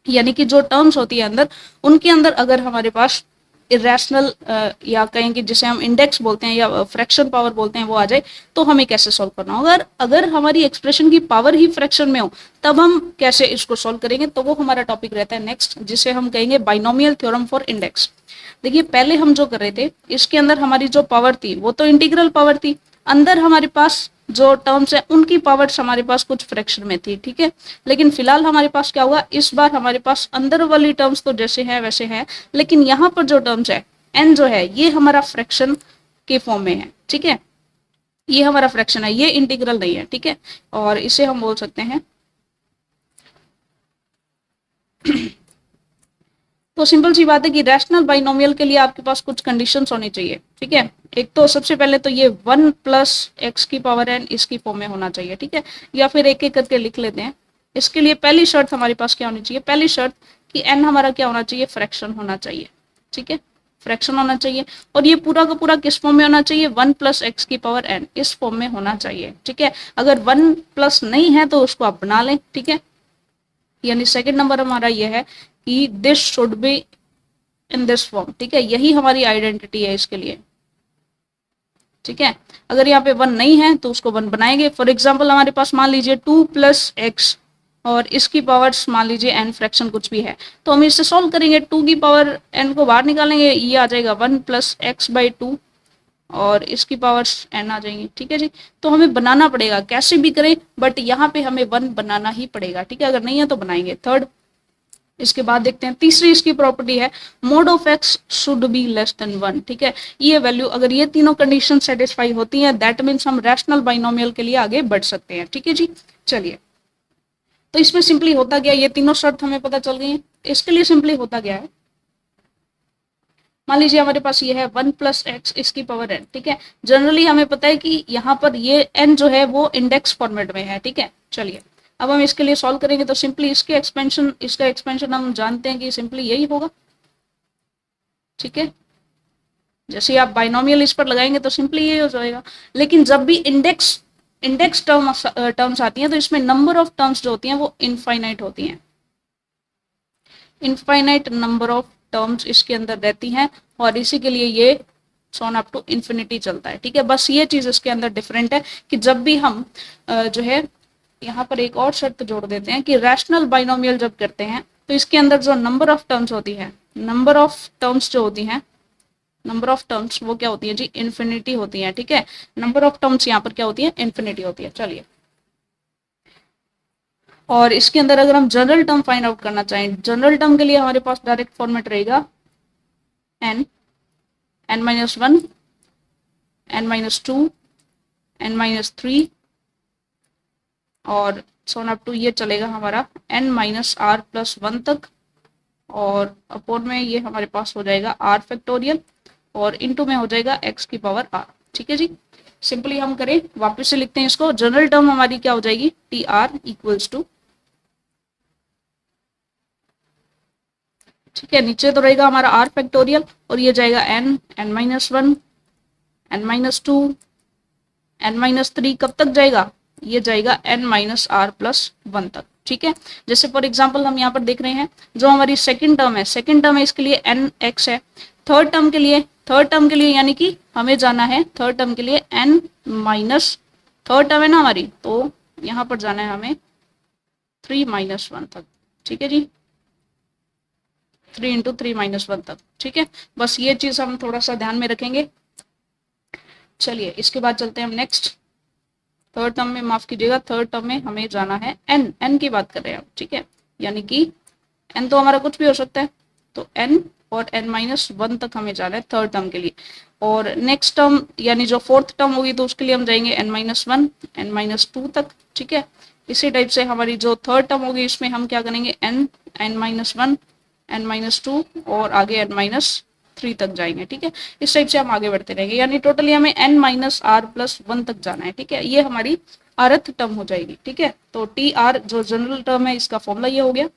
A: यानी कि जो टर्म्स होती है अंदर, उनके अंदर अगर हमारे पास इरेशनल या कहें कि जिसे हम इंडेक्स बोलते हैं या फ्रैक्शन पावर बोलते हैं वो आ जाए, तो हमें कैसे सॉल्व करना होगा। अगर हमारी एक्सप्रेशन की पावर ही फ्रैक्शन में हो तब हम कैसे इसको सॉल्व करेंगे, तो वो हमारा टॉपिक रहता है नेक्स्ट, जिसे हम कहेंगे बाइनोमियल थ्योरम फॉर इंडेक्स। देखिए पहले हम जो कर रहे थे, इसके अंदर हमारी जो पावर थी वो तो इंटीग्रल पावर थी, अंदर हमारे पास जो टर्म्स है उनकी पावर्स हमारे पास कुछ फ्रैक्शन में थी, ठीक है। लेकिन फिलहाल हमारे पास क्या हुआ, इस बार हमारे पास अंदर वाली टर्म्स तो जैसे हैं वैसे हैं, लेकिन यहाँ पर जो टर्म्स है n जो है ये हमारा फ्रैक्शन के फॉर्म में है, ठीक है। ये हमारा फ्रैक्शन है, ये इंटीग्रल नहीं है, ठीक है। और इसे हम बोल सकते हैं तो सिंपल सी बात है कि रैशनल बाइनोमियल के लिए आपके पास कुछ कंडीशंस होनी चाहिए, ठीक है। एक तो सबसे पहले तो ये 1 + x⁴n इसकी फॉर्म में होना चाहिए, ठीक है। या फिर एक एक करके लिख लेते हैं। इसके लिए पहली शर्त हमारे पास क्या होनी चाहिए, पहली शर्त कि n हमारा क्या होना चाहिए, फ्रैक्शन होना चाहिए, ठीक है, फ्रैक्शन होना चाहिए। और ये पूरा का पूरा किस फॉर्म में होना चाहिए, 1 + x⁴n इस फॉर्म में होना चाहिए, ठीक है। अगर 1+ नहीं है तो उसको आप बना लें, ठीक है। यानी सेकंड नंबर हमारा ये है कि this should be in this form, ठीक है। यही हमारी आइडेंटिटी है इसके लिए, ठीक है। अगर यहाँ पे 1 नहीं है तो उसको 1 बनाएंगे। फॉर एग्जाम्पल हमारे पास मान लीजिए 2 + x और इसकी पावर्स मान लीजिए n फ्रैक्शन कुछ भी है, तो हम इससे सॉल्व करेंगे। 2 की पावर n को बाहर निकालेंगे, ये आ जाएगा 1 + x/2 और इसकी पावर्स n आ जाएंगी, ठीक है जी। तो हमें बनाना पड़ेगा, कैसे भी करें बट यहाँ पे हमें 1 बनाना ही पड़ेगा, ठीक है। अगर नहीं है तो बनाएंगे। थर्ड, इसके बाद देखते हैं तीसरी इसकी प्रॉपर्टी है mode of x should be less then 1, ठीक है। ये वैल्यू अगर ये तीनों कंडीशन सेटिस्फाई होती हैं, दैट मीन्स हम रैशनल बाइनोमियल के लिए आगे बढ़ सकते हैं, ठीक है जी। चलिए, तो इसमें सिंपली होता गया, ये तीनों शर्त हमें पता चल गई है। इसके लिए सिंपली होता गया है, मान लीजिए हमारे पास ये है 1 + x इसकी पावर n, ठीक है। जनरली हमें पता है कि यहाँ पर ये n जो है वो इंडेक्स फॉर्मेट में है, ठीक है। चलिए, अब हम इसके लिए सॉल्व करेंगे तो सिंपली इसका एक्सपेंशन हम जानते हैं कि सिंपली यही होगा, ठीक है। जैसे आप बाइनोमियल इस पर लगाएंगे तो सिंपली यही हो जाएगा। लेकिन जब भी इंडेक्स टर्म्स आती हैं तो इसमें नंबर ऑफ टर्म्स जो होती हैं वो इनफाइनाइट होती हैं, इनफाइनाइट नंबर ऑफ टर्म्स इसके अंदर रहती हैं और इसी के लिए ये सॉन अप टू इन्फिनिटी चलता है, ठीक है। बस ये चीज इसके अंदर डिफरेंट है कि जब भी हम जो है यहाँ पर एक और शर्त जोड़ देते हैं कि रैशनल बाइनोमियल जब करते हैं तो इसके अंदर जो नंबर ऑफ टर्म्स होती है, नंबर ऑफ टर्म्स जो होती हैं, नंबर ऑफ टर्म्स वो क्या होती है जी, इन्फिनिटी होती है, ठीक है। नंबर ऑफ टर्म्स यहाँ पर क्या होती है, इन्फिनिटी होती है। चलिए, और इसके अंदर अगर हम जनरल टर्म फाइंड आउट करना चाहें, जनरल टर्म के लिए हमारे पास डायरेक्ट फॉर्मेट रहेगा n, n-1, n-2, n-3 और सोन अप टू ये चलेगा हमारा n-r+1 तक, और अपोन में ये हमारे पास हो जाएगा r⁴ और इनटू में हो जाएगा x⁴r, ठीक है जी। सिंपली हम करें, वापस से लिखते हैं इसको, जनरल टर्म हमारी क्या हो जाएगी, tr इक्वल्स टू, ठीक है, नीचे तो रहेगा हमारा r⁴ और ये जाएगा n, n-1, n-2, n-3 कब तक जाएगा, ये जाएगा n-r+1 तक। ठीक है, जैसे फॉर एग्जांपल हम यहाँ पर देख रहे हैं जो हमारी सेकंड टर्म है इसके लिए nx है। थर्ड टर्म के लिए यानी कि हमें जाना है थर्ड टर्म के लिए थर्ड टर्म है ना हमारी, तो यहाँ पर जाना है हमें 3-1 तक। ठीक है जी, 3 × 3-1 तक। ठीक है, बस ये चीज हम थोड़ा सा ध्यान में रखेंगे। चलिए इसके बाद चलते हैं हम नेक्स्ट थर्ड टर्म में, माफ कीजिएगा थर्ड टर्म में हमें जाना है n की बात कर रहे हैं हम। ठीक है, यानी कि n तो हमारा कुछ भी हो सकता है, तो n और n-1 तक हमें जाना है थर्ड टर्म के लिए। और नेक्स्ट टर्म यानी जो फोर्थ टर्म होगी तो उसके लिए हम जाएंगे n-1, n-2 तक। ठीक है, इसी टाइप से हमारी जो थर्ड टर्म होगी इसमें हम क्या करेंगे n-1, n-2 और आगे n-3 तक जाएंगे। ठीक है, इस टाइप से हम आगे बढ़ते रहेंगे, यानी टोटली हमें n-r+1 तक जाना है। ठीक है, ये हमारी rth टर्म हो जाएगी। ठीक है, तो tr जो जनरल टर्म है इसका फॉर्मूला ये हो गया,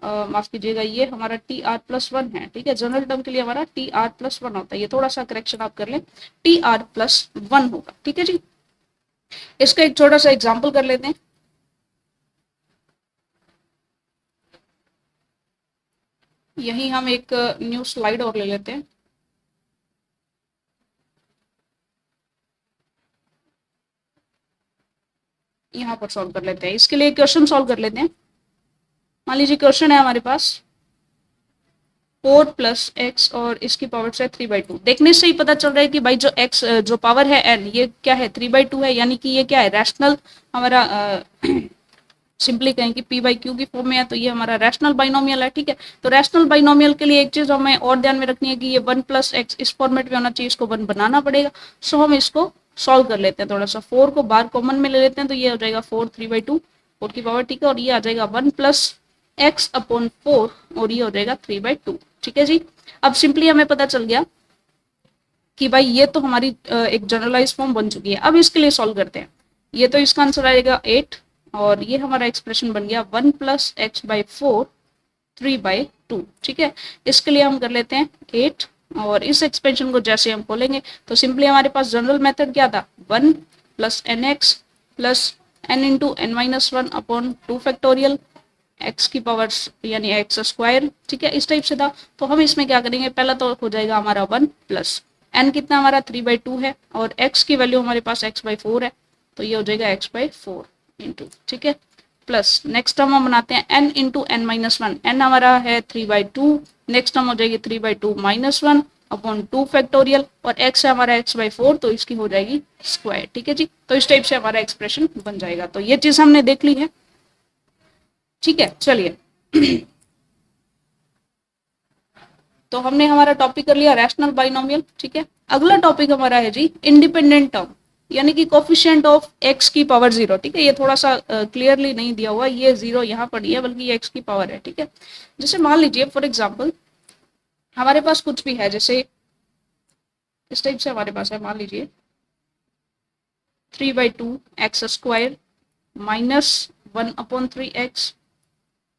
A: माफ कीजिएगा ये हमारा tr+1 है। ठीक है, जनरल टर्म के लिए हमारा tr+1 होता है, ये थोड़ा सा करेक्शन आप कर लें, tr+1 होगा। ठीक है जी, इसका एक छोटा सा एग्जाम्पल कर लेते हैं। यही हम एक न्यू स्लाइड और ले लेते हैं। यहाँ पर सॉल्व कर लेते हैं, इसके लिए क्वेश्चन सॉल्व कर लेते हैं। मान लीजिए क्वेश्चन है हमारे पास 4 + x और इसकी पावर से 3/2। देखने से ही पता चल रहा है कि भाई जो x जो पावर है n ये क्या है 3/2 है, यानी कि ये क्या है रैशनल हमारा सिंपली कहें कि p/q की फॉर्म में है, तो ये हमारा रैशनल बाइनोमियल है। ठीक है, तो रैशनल बाइनोमियल के लिए एक चीज हमें और ध्यान में रखनी है कि ये 1 + x इस फॉर्मेट में होना चाहिए, इसको 1 बनाना पड़ेगा। सो हम इसको सॉल्व कर लेते हैं थोड़ा सा, 4 को बाहर कॉमन में ले लेते हैं, तो ये हो जाएगा 4 3/2 4 की पावर। ठीक है, और ये आ जाएगा 1 + x/4 और ये हो जाएगा 3/2। ठीक है जी, अब सिंपली हमें पता चल गया कि भाई ये तो हमारी एक जनरलाइज फॉर्म बन चुकी है। अब इसके लिए सॉल्व करते हैं, ये तो इसका आंसर आएगा 8 और ये हमारा एक्सप्रेशन बन गया 1 + x/4 3/2। ठीक है, इसके लिए हम कर लेते हैं 8 और इस एक्सपेंशन को जैसे हम खोलेंगे तो सिंपली हमारे पास जनरल मेथड क्या था 1 + nx + n × n-1/2 factorial x की पावर यानी x²। ठीक है, इस टाइप से था। तो हम इसमें क्या करेंगे, पहला तो हो जाएगा हमारा 1 + n कितना हमारा 3/2 है और x की वैल्यू हमारे पास x/4 है, तो ये हो जाएगा x/4 इंटू। ठीक है, प्लस नेक्स्ट टर्म हम बनाते हैं n × n-1, n हमारा है 3/2, नेक्स्ट टर्म हो जाएगी 3/2 - 1/2 फैक्टोरियल और x है हमारा x/4, तो इसकी हो जाएगी स्क्वायर। ठीक है जी, तो इस टाइप से हमारा एक्सप्रेशन बन जाएगा। तो ये चीज हमने देख ली है। ठीक है, चलिए तो हमने हमारा टॉपिक कर लिया रैशनल बाइनोमियल। ठीक है, अगला टॉपिक हमारा है जी इंडिपेंडेंट टर्म, यानी कि कोफिशिएंट ऑफ x की पावर 0। ठीक है, ये थोड़ा सा क्लियरली नहीं दिया हुआ, ये 0 यहाँ पर नहीं है बल्कि ये x की पावर है। ठीक है, जैसे मान लीजिए फॉर एग्जांपल हमारे पास कुछ भी है, जैसे इस टाइप से हमारे पास है, मान लीजिए 3/2 x² - 1/3x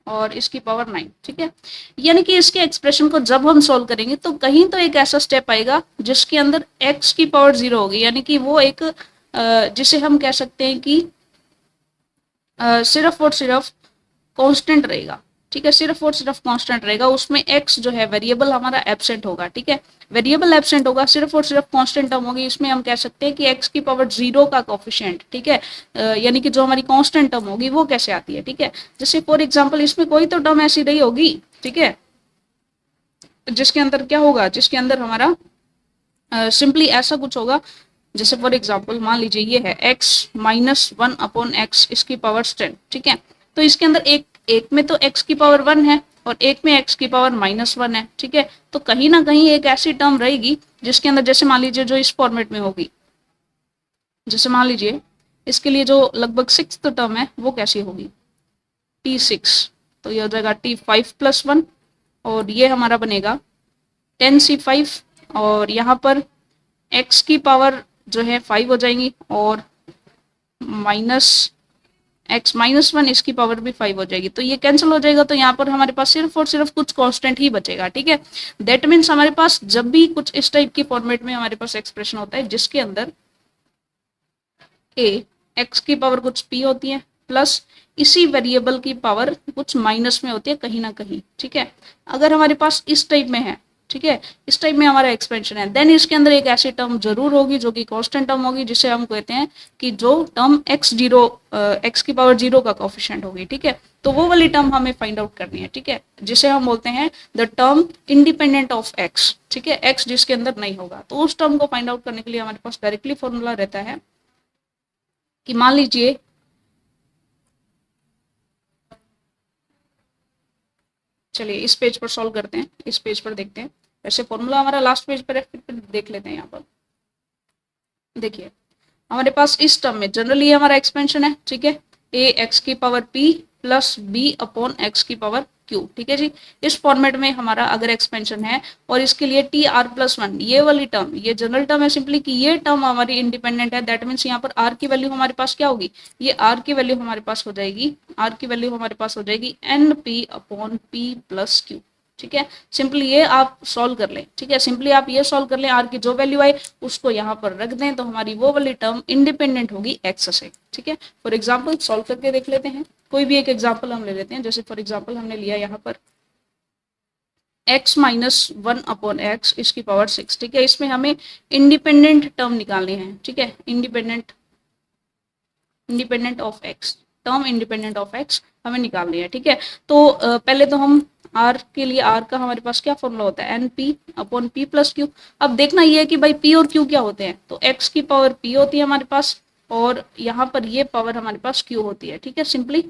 A: और इसकी पावर 9। ठीक है, यानी कि इसके एक्सप्रेशन को जब हम सॉल्व करेंगे तो कहीं तो एक ऐसा स्टेप आएगा जिसके अंदर x की पावर 0 होगी, यानी कि वो एक जिसे हम कह सकते हैं कि सिर्फ और सिर्फ कांस्टेंट रहेगा। ठीक है, सिर्फ और सिर्फ कांस्टेंट रहेगा, उसमें x जो है वेरिएबल हमारा एब्सेंट होगा। ठीक है, वेरिएबल एब्सेंट होगा, सिर्फ और सिर्फ कांस्टेंट टर्म होगी, इसमें हम कह सकते हैं कि x की पावर 0 का कोफिशिएंट। ठीक है, यानी कि जो हमारी कांस्टेंट टर्म होगी वो कैसे आती है। ठीक है, जैसे फॉर एग्जांपल इसमें कोई तो टर्म ऐसी रही होगी, ठीक है, जिसके अंदर क्या होगा, जिसके अंदर हमारा सिंपली ऐसा कुछ होगा, जैसे फॉर एग्जांपल मान लीजिए ये है x - 1/x इसकी पावर 10। ठीक है, तो इसके अंदर एक में तो x की पावर 1 है और एक में x की पावर -1 है। ठीक है, तो कहीं ना कहीं एक ऐसी टर्म रहेगी जिसके अंदर, जैसे मान लीजिए जो इस फॉर्मेट में होगी, जैसे मान लीजिए इसके लिए जो लगभग 6th टर्म है वो कैसी होगी t6, तो ये हो जाएगा t5 + 1 और ये हमारा बनेगा 10c5 और यहाँ पर x की पावर जो है 5 हो जाएंगी और x माइनस वन, इसकी पावर भी 5 हो जाएगी, तो ये कैंसिल हो जाएगा, तो यहाँ पर हमारे पास सिर्फ और सिर्फ कुछ कांस्टेंट ही बचेगा। ठीक है, दैट मीन्स हमारे पास जब भी कुछ इस टाइप की फॉर्मेट में हमारे पास एक्सप्रेशन होता है जिसके अंदर a x की पावर कुछ p होती है प्लस इसी वेरिएबल की पावर कुछ माइनस में होती है कहीं ना कहीं। ठीक है, अगर हमारे पास इस टाइप में है, ठीक है, इस टाइप में हमारा एक्सपेंशन है, देन इसके अंदर एक ऐसी टर्म जरूर होगी जो कि कांस्टेंट टर्म होगी, जिसे हम कहते हैं कि जो टर्म x की पावर 0 का कोफिशिएंट होगी। ठीक है, तो वो वाली टर्म हमें फाइंड आउट करनी है। ठीक है, जिसे हम बोलते हैं the term independent of x। ठीक है, x जिसके अंदर नहीं होगा, तो उस टर्म को फाइंड आउट करने के लिए हमारे पास डायरेक्टली फॉर्मूला रहता है कि मान लीजिए चलिए इस पेज पर सॉल्व करते हैं, इस पेज पर देखते हैं। वैसे फॉर्मूला हमारा लास्ट पेज पर है, फिर देख लेते हैं। यहाँ पर देखिए हमारे पास इस टर्म में जनरली हमारा एक्सपेंशन है। ठीक है, a x की power p plus b upon x की पावर q। ठीक है जी, इस फॉर्मेट में हमारा अगर एक्सपेंशन है और इसके लिए टी आर प्लस वन, ये वाली टर्म, ये जनरल टर्म है सिंपली कि ये टर्म हमारी इंडिपेंडेंट है। दैट मीन्स यहाँ पर r की वैल्यू हमारे पास क्या होगी, ये r की वैल्यू हमारे पास हो जाएगी, r की वैल्यू हमारे पास हो जाएगी N P upon p plus Q. ठीक है, सिंपली ये आप सॉल्व कर लें। ठीक है, सिंपली आप ये सॉल्व कर लें, आर की जो वैल्यू आए उसको यहाँ पर रख दें, तो हमारी वो वाली टर्म इंडिपेंडेंट होगी एक्स से। ठीक है, फॉर एग्जांपल सॉल्व करके देख लेते हैं। कोई भी एक एग्जांपल हम ले लेते हैं, जैसे फॉर एग्जांपल हमने लिया यहाँ पर x minus one upon x इसकी पावर 6। ठीक है, इसमें हमें इंडिपेंडेंट टर्म निकालनी है। ठीक है, independent of x, term independent of x हमें निकालनी है। ठीक है, तो पहले तो हम r के लिए, r का हमारे पास क्या फॉर्मूला होता है, N P upon P plus Q. अब देखना ये है कि भाई p और q क्या होते हैं, तो x की पावर p होती है हमारे पास और यहाँ पर ये पावर हमारे पास q होती है। ठीक है, सिंपली,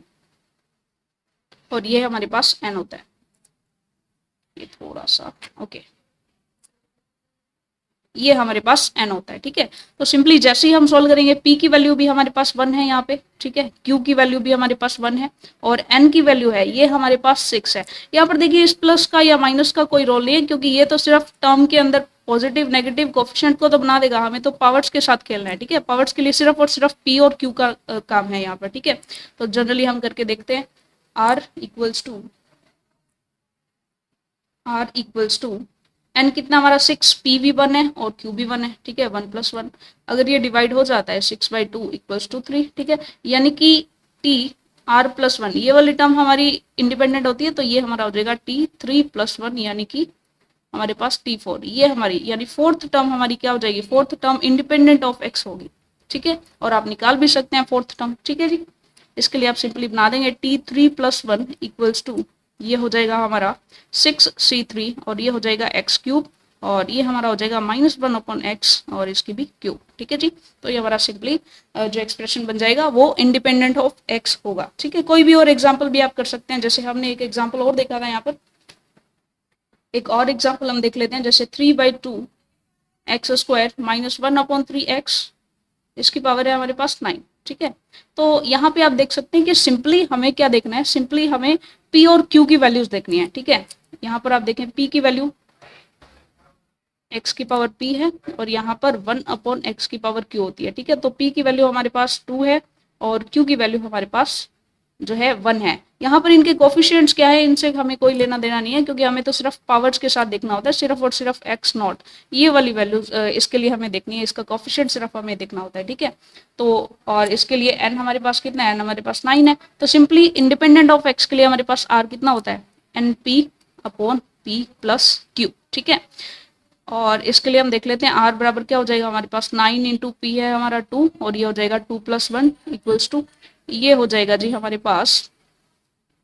A: और ये हमारे पास n होता है, ये थोड़ा सा ओके, ये हमारे पास n होता है। ठीक है, तो सिंपली जैसे ही हम सॉल्व करेंगे, p की वैल्यू भी हमारे पास 1 है यहाँ पे। ठीक है, q की वैल्यू भी हमारे पास 1 है और n की वैल्यू है ये हमारे पास 6 है। यहाँ पर देखिए इस प्लस का या माइनस का कोई रोल नहीं है, क्योंकि ये तो सिर्फ टर्म के अंदर पॉजिटिव नेगेटिव कोफिशिएंट को तो बना देगा, हमें तो पावर्स के साथ खेलना है। ठीक है, पावर्स के लिए सिर्फ और सिर्फ p और q का काम है यहाँ पर। ठीक है, तो जनरली हम करके देखते हैं, r इक्वल्स टू एन कितना हमारा 6, पी भी 1 है और क्यू भी 1 है। ठीक है, 1 + 1, अगर ये डिवाइड हो जाता है 6/2 इक्वल्स टू 3। ठीक है, यानी कि टी आर प्लस 1 ये वाली टर्म हमारी इंडिपेंडेंट होती है, तो ये हमारा हो जाएगा टी 3 + 1 यानी कि हमारे पास T4, ये हमारी यानी फोर्थ टर्म हमारी क्या हो जाएगी, fourth term independent of x होगी। ठीक है, और आप निकाल भी सकते हैं फोर्थ टर्म। ठीक है जी, इसके लिए आप सिंपली बना देंगे T3 + 1 इक्वल्स टू, ये हो जाएगा हमारा 6c3 और ये हो जाएगा x³ और ये हमारा हो जाएगा -1/x और इसकी भी क्यूब। ठीक है जी, तो ये हमारा सिंपली जो एक्सप्रेशन बन जाएगा वो इंडिपेंडेंट ऑफ x होगा। ठीक है, कोई भी और एग्जांपल भी आप कर सकते हैं, जैसे हमने एक एग्जांपल और देखा था यहाँ पर, एक और एग्जांपल हम देख लेते हैं, जैसे 3/2 x² -1/3x इसकी पावर है हमारे पास 9। ठीक है, तो यहाँ पे आप देख सकते हैं कि सिंपली हमें क्या देखना है, सिंपली हमें p और q की वैल्यूज देखनी है। ठीक है, यहाँ पर आप देखें p की वैल्यू x की पावर p है और यहाँ पर 1/x की पावर q होती है। ठीक है, तो p की वैल्यू हमारे पास 2 है और q की वैल्यू हमारे पास जो है 1 है। यहाँ पर इनके कोफिशिएंट्स क्या है, इनसे हमें कोई लेना देना नहीं है, क्योंकि हमें तो सिर्फ पावर्स के साथ देखना होता है, सिर्फ और सिर्फ x0 ये वाली वैल्यूज इसके लिए हमें देखनी है, इसका कोफिशिएंट सिर्फ हमें देखना होता है। ठीक है, तो और इसके लिए n हमारे पास कितना है, n हमारे पास 9 है, तो सिंपली इंडिपेंडेंट ऑफ x के लिए हमारे पास r कितना होता है, NP/p + q। ठीक है, और इसके लिए हम देख लेते हैं r बराबर क्या हो जाएगा, हमारे पास 9 × p है हमारा 2 और ये हो जाएगा 2 + 1 इक्वल्स टू, ये हो जाएगा जी हमारे पास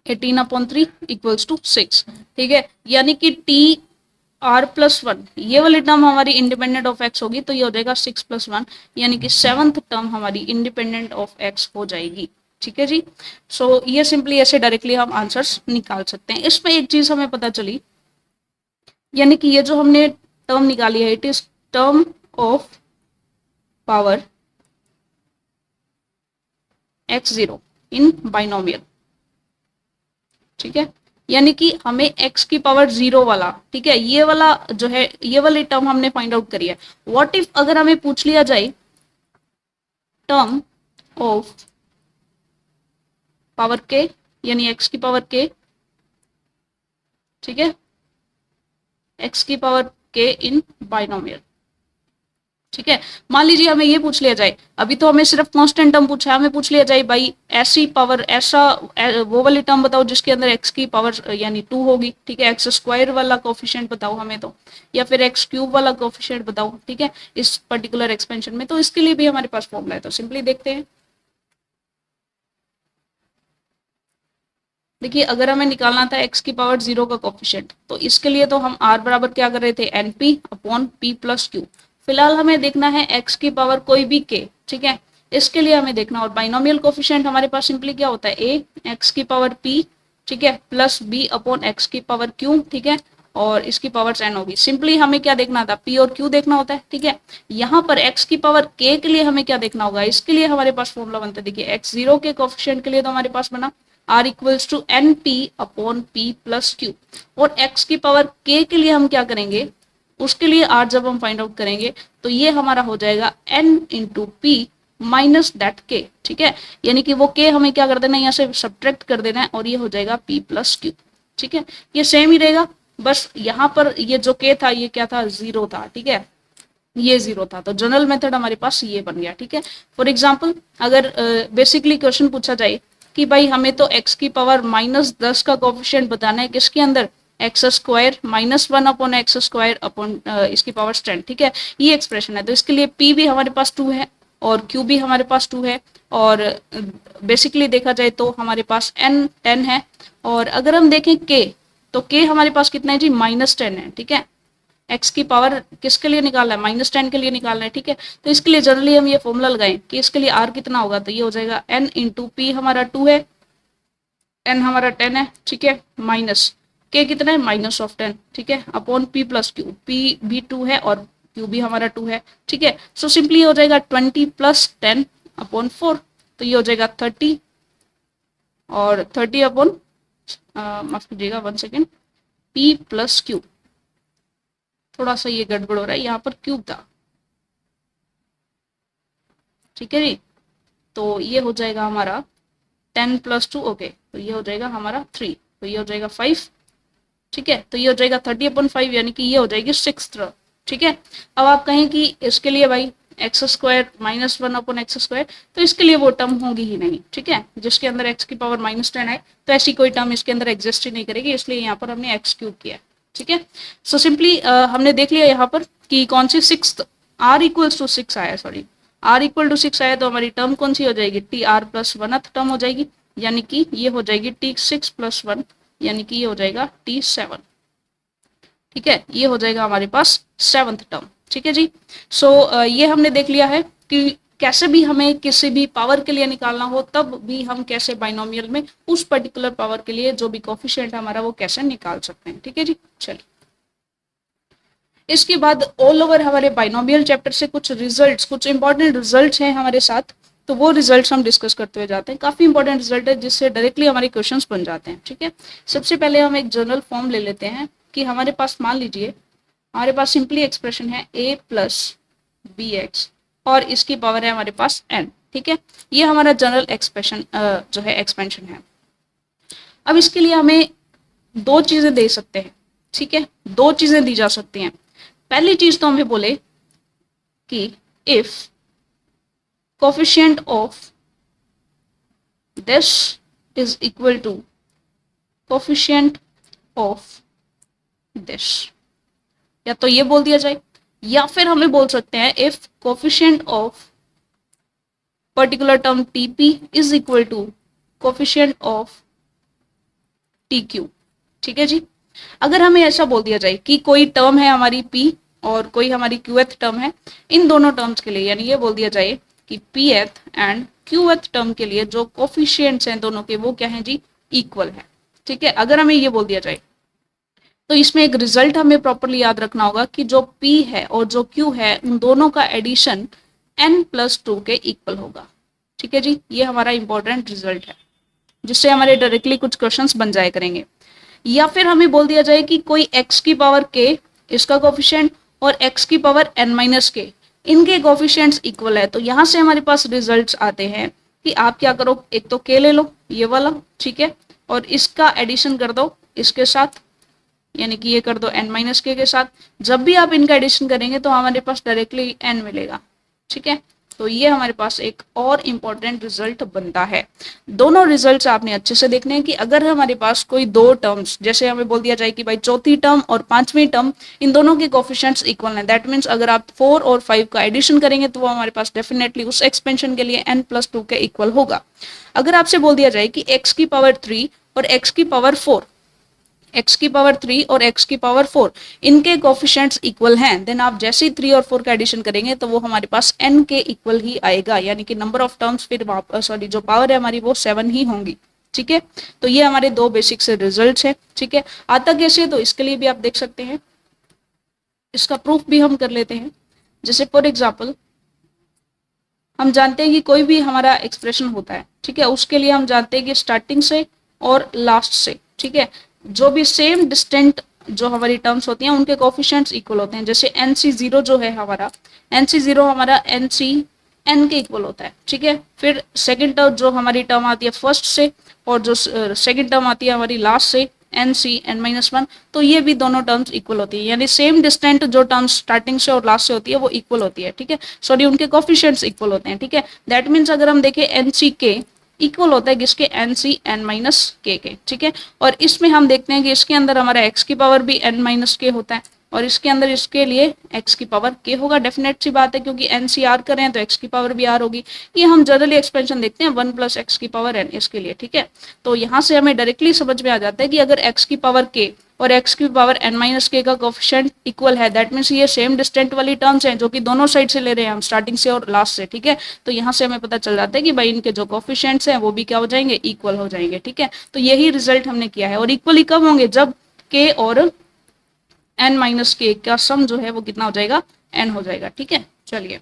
A: 18/3 इक्वल्स टू 6। ठीक है, यानी कि TR+1 ये वाली टर्म हमारी इंडिपेंडेंट ऑफ x होगी, तो ये हो जाएगा 6 + 1 यानी कि 7th टर्म हमारी इंडिपेंडेंट ऑफ x हो जाएगी। ठीक है जी, सो ये सिंपली ऐसे डायरेक्टली हम आंसर्स निकाल सकते हैं। इसमें एक चीज हमें पता चली, यानी कि ये जो हमने टर्म निकाली है, it is term of power x0 in binomial. ठीक है, यानी कि हमें x की पावर 0 वाला, ठीक है, ये वाला जो है, ये वाली टर्म हमने फाइंड आउट करी है। व्हाट इफ अगर हमें पूछ लिया जाए टर्म ऑफ पावर k यानी x की पावर k, ठीक है, x की पावर k इन बाइनोमियल, ठीक है। मान लीजिए हमें ये पूछ लिया जाए, अभी तो हमें सिर्फ कांस्टेंट टर्म पूछा है, हमें पूछ लिया जाए भाई ऐसी पावर, ऐसा वो वाली टर्म बताओ जिसके अंदर x की पावर यानी 2 होगी, ठीक है, एक्स स्क्वायर वाला कोफिशिएंट बताओ हमें तो, या फिर एक्स क्यूब वाला कोफिशिएंट बताओ, ठीक है, इस पर्टिकुलर एक्सपेंशन में। तो इसके लिए भी हमारे पास फॉर्मूला है, तो सिंपली देखते हैं। देखिए अगर हमें निकालना था x की पावर 0 का कोफिशिएंट, तो इसके लिए तो हम r बराबर क्या कर रहे थे, np upon p plus q। फिलहाल हमें देखना है x की पावर कोई भी k, ठीक है, इसके लिए हमें देखना, और बाइनोमियल कोफिशिएंट हमारे पास सिंपली क्या होता है, a x की पावर p, ठीक है, प्लस b अपॉन x की पावर q, ठीक है, और इसकी पावर n होगी। सिंपली हमें क्या देखना था, p और q देखना होता है, ठीक है। यहाँ पर x की पावर k के लिए हमें क्या देखना होगा, इसके लिए हमारे पास फॉर्मूला बनता है, देखिए x0 के कोफिशिएंट के लिए तो हमारे पास बना r equals to N P upon P plus Q, और x की पावर k के लिए हम क्या करेंगे, उसके लिए r जब हम फाइंड आउट करेंगे तो ये हमारा हो जाएगा n into P minus that k, ठीक है, यानी कि वो k हमें क्या कर देना है, यहाँ से सब्ट्रैक्ट कर देना है, और ये हो जाएगा p प्लस क्यू, ठीक है, ये सेम ही रहेगा, बस यहाँ पर ये जो k था ये क्या था, 0 था, ठीक है, ये 0 था, तो जनरल मेथड हमारे पास ये बन गया, ठीक है। फॉर एग्जाम्पल अगर बेसिकली क्वेश्चन पूछा जाए कि भाई हमें तो x की पावर -10 का कोफिशिएंट बताना है, किसके अंदर, x square -1 upon x square upon इसकी पावर 10, ठीक है, ये एक्सप्रेशन है। तो इसके लिए p भी हमारे पास 2 है और q भी हमारे पास 2 है, और बेसिकली देखा जाए तो हमारे पास n 10 है, और अगर हम देखें k, तो k हमारे पास कितना है जी, -10 है, ठीक है, x की पावर किसके लिए निकालना है, -10 के लिए निकालना है, ठीक है। तो इसके लिए जनरली हम ये फॉर्मूला लगाएं कि इसके लिए r कितना होगा, तो ये हो जाएगा n इंटू पी, हमारा 2 है, n हमारा 10 है, ठीक है, माइनस k कितना है, -10, ठीक है, upon p plus Q, p भी 2 है और q भी हमारा 2 है, ठीक है। सो सिंपली हो जाएगा 20 प्लस 10 अपॉन 4, तो ये हो जाएगा 30, और 30 अपॉन माफ कीजिएगा 1 सेकेंड, p प्लस क्यू, थोड़ा सा ये गड़बड़ हो रहा है, यहाँ पर क्यूब था, ठीक है जी, तो ये हो जाएगा हमारा 10 प्लस 2, ओके, तो ये हो जाएगा हमारा 3, तो ये हो जाएगा 5, ठीक है, तो ये हो जाएगा 30/5, यानी कि ये हो जाएगी 6 टर्म, ठीक है। अब आप कहें कि इसके लिए भाई x square -1 upon x square, तो इसके लिए वो टर्म होगी ही नहीं, ठीक है, जिसके अंदर x की पावर -10 है, तो ऐसी कोई टर्म इसके अंदर एग्जिस्ट ही नहीं करेगी, इसलिए यहाँ पर हमने एक्स क्यूब किया, ठीक है। सो सिंपली हमने देख लिया यहाँ पर कि कौन सी 6 r इक्वल्स टू 6 आया, सॉरी r इक्वल टू 6 आया, तो हमारी टर्म कौन सी हो जाएगी, T R plus 1th term हो जाएगी, यानी कि ये हो जाएगी t6 + 1, यानी कि ये हो जाएगा t7, ठीक है, ये हो जाएगा हमारे पास 7th टर्म, ठीक है जी। सो ये हमने देख लिया है कि कैसे भी हमें किसी भी पावर के लिए निकालना हो, तब भी हम कैसे बाइनोमियल में उस पर्टिकुलर पावर के लिए जो भी कोफिशिएंट है हमारा वो कैसे निकाल सकते हैं, ठीक है जी। चलिए इसके बाद ऑल ओवर हमारे बाइनोमियल चैप्टर से कुछ रिजल्ट्स, कुछ इंपॉर्टेंट रिजल्ट्स हैं हमारे साथ, तो वो रिजल्ट्स हम डिस्कस करते हुए जाते हैं। काफी इंपॉर्टेंट रिजल्ट है जिससे डायरेक्टली हमारे क्वेश्चंस बन जाते हैं, ठीक है। सबसे पहले हम एक जनरल फॉर्म ले लेते हैं कि हमारे पास, मान लीजिए हमारे पास सिंपली एक्सप्रेशन है a प्लस बी एक्स, और इसकी पावर है हमारे पास n, ठीक है, ये हमारा जनरल एक्सप्रेशन जो है एक्सपेंशन है। अब इसके लिए हमें दो चीजें दे सकते हैं, ठीक है, दो चीजें दी जा सकती हैं। पहली चीज तो हमें बोले कि if coefficient of this is equal to coefficient of this, या तो ये बोल दिया जाए, या फिर हमें बोल सकते हैं if coefficient of particular term TP is equal to coefficient of T Q, ठीक है जी। अगर हमें ऐसा बोल दिया जाए कि कोई टर्म है हमारी p और कोई हमारी qth टर्म है, इन दोनों टर्म्स के लिए, यानी ये बोल दिया जाए कि pth एंड qth टर्म के लिए जो कोफिशिएंट्स हैं दोनों के, वो क्या है जी, इक्वल है, ठीक है। अगर हमें ये बोल दिया जाए तो इसमें एक रिजल्ट हमें प्रॉपरली याद रखना होगा कि जो p है और जो q है, उन दोनों का एडिशन n+2 के इक्वल होगा, ठीक है जी। ये हमारा इंपॉर्टेंट रिजल्ट है जिससे हमारे डायरेक्टली कुछ क्वेश्चंस बन जाए करेंगे। या फिर हमें बोल दिया जाए कि कोई x की पावर k, इसका कोफिशिएंट, और x की पावर n-k, इनके कोफिशिएंट्स इक्वल है, तो यहाँ से हमारे पास रिजल्ट्स आते हैं कि आप क्या करो, एक तो k ले लो ये वाला, ठीक है, और इसका एडिशन कर दो इसके साथ, यानी कि ये कर दो n माइनस के साथ। जब भी आप इनका एडिशन करेंगे तो हमारे पास डायरेक्टली n मिलेगा, ठीक है। तो ये हमारे पास एक और इम्पॉर्टेंट रिजल्ट बनता है। दोनों रिजल्ट्स आपने अच्छे से देखने हैं कि अगर हमारे पास कोई दो टर्म्स, जैसे हमें बोल दिया जाए कि भाई चौथी टर्म और पांचवी टर्म, इन दोनों के कोफिशिएंट्स इक्वल हैं, दैट मीन्स अगर आप 4 और 5 का एडिशन करेंगे तो वो हमारे पास डेफिनेटली उस एक्सपेंशन के लिए n+2 के इक्वल होगा। अगर आपसे बोल दिया जाए कि x की पावर 3 और x की पावर 4, x की पावर 3 और x की पावर 4 इनके कोफिशिएंट्स इक्वल हैं, देन आप जैसे ही 3 और 4 का एडिशन करेंगे तो वो हमारे पास n के इक्वल ही आएगा, यानी कि नंबर ऑफ टर्म्स फिर सॉरी जो पावर है हमारी वो 7 ही होंगी, ठीक है। तो ये हमारे दो बेसिक से रिजल्ट्स है, ठीक है। आता कैसे, तो इसके लिए भी आप देख सकते हैं, इसका प्रूफ भी हम कर लेते हैं। जैसे फॉर एग्जाम्पल हम जानते हैं कि कोई भी हमारा एक्सप्रेशन होता है, ठीक है, उसके लिए हम जानते हैं कि स्टार्टिंग से और लास्ट से, ठीक है, जो भी सेम डिस्टेंट जो हमारी टर्म्स होती हैं उनके कोफिशिएंट्स इक्वल होते हैं। जैसे NC0 जो है हमारा, NC0 हमारा NCN के इक्वल होता है, ठीक है। फिर सेकंड टर्म जो हमारी टर्म आती है फर्स्ट से, और जो सेकंड टर्म आती है हमारी लास्ट से, NCN-1, तो ये भी दोनों टर्म्स इक्वल होती है, यानी सेम डिस्टेंट जो टर्म्स स्टार्टिंग से और लास्ट से होती है वो इक्वल होती है, ठीक है, सॉरी उनके कोफिशिएंट्स इक्वल होते हैं, ठीक है। दैट मीन्स अगर हम देखें NCK इक्वल होता है किसके, NCN-K के, ठीक है। और इसमें हम देखते हैं कि इसके अंदर हमारा x की पावर भी n-k होता है, और इसके अंदर इसके लिए x की पावर k होगा, डेफिनेट सी बात है, क्योंकि NCR कर रहे हैं तो x की पावर भी r होगी। ये हम जनरली एक्सपेंशन देखते हैं 1 + x की पावर n इसके लिए, ठीक है। तो यहाँ से हमें डायरेक्टली समझ में आ जाता है कि अगर x की पावर k और x की पावर n-k का कोफिशिएंट इक्वल है, दैट मीन्स ये सेम डिस्टेंट वाली टर्म्स हैं जो कि दोनों साइड से ले रहे हैं हम, स्टार्टिंग से और लास्ट से, ठीक है। तो यहाँ से हमें पता चल जाता है कि भाई इनके जो कोफिशिएंट्स हैं वो भी क्या हो जाएंगे, इक्वल हो जाएंगे, ठीक है। तो यही रिजल्ट हमने किया है, और इक्वली कब होंगे, जब k और n-k का सम जो है वो कितना हो जाएगा, n हो जाएगा, ठीक है। चलिए,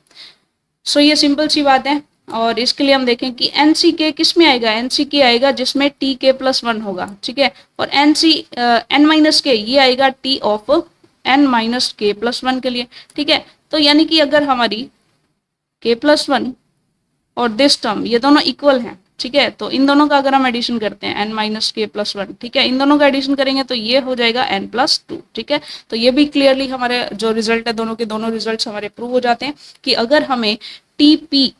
A: सो ये सिंपल सी बात है। और इसके लिए हम देखें कि NCK किस में आएगा, NCK आएगा जिसमें TK+1 होगा, ठीक है। और N-K ये आएगा T ऑफ N-K+1 के लिए, ठीक है। तो यानी कि अगर हमारी K+1 और दिस टर्म ये दोनों इक्वल हैं, ठीक है, तो इन दोनों का अगर हम एडिशन करते हैं N-K+1, ठीक है, इन दोनों का एडिशन करेंगे तो ये हो जाएगा N+2, ठीक है। तो ये भी क्लियरली हमारे जो रिजल्ट है दोनों के दोनों रिजल्ट्स हमारे प्रूव हो जाते हैं कि अगर हमें TP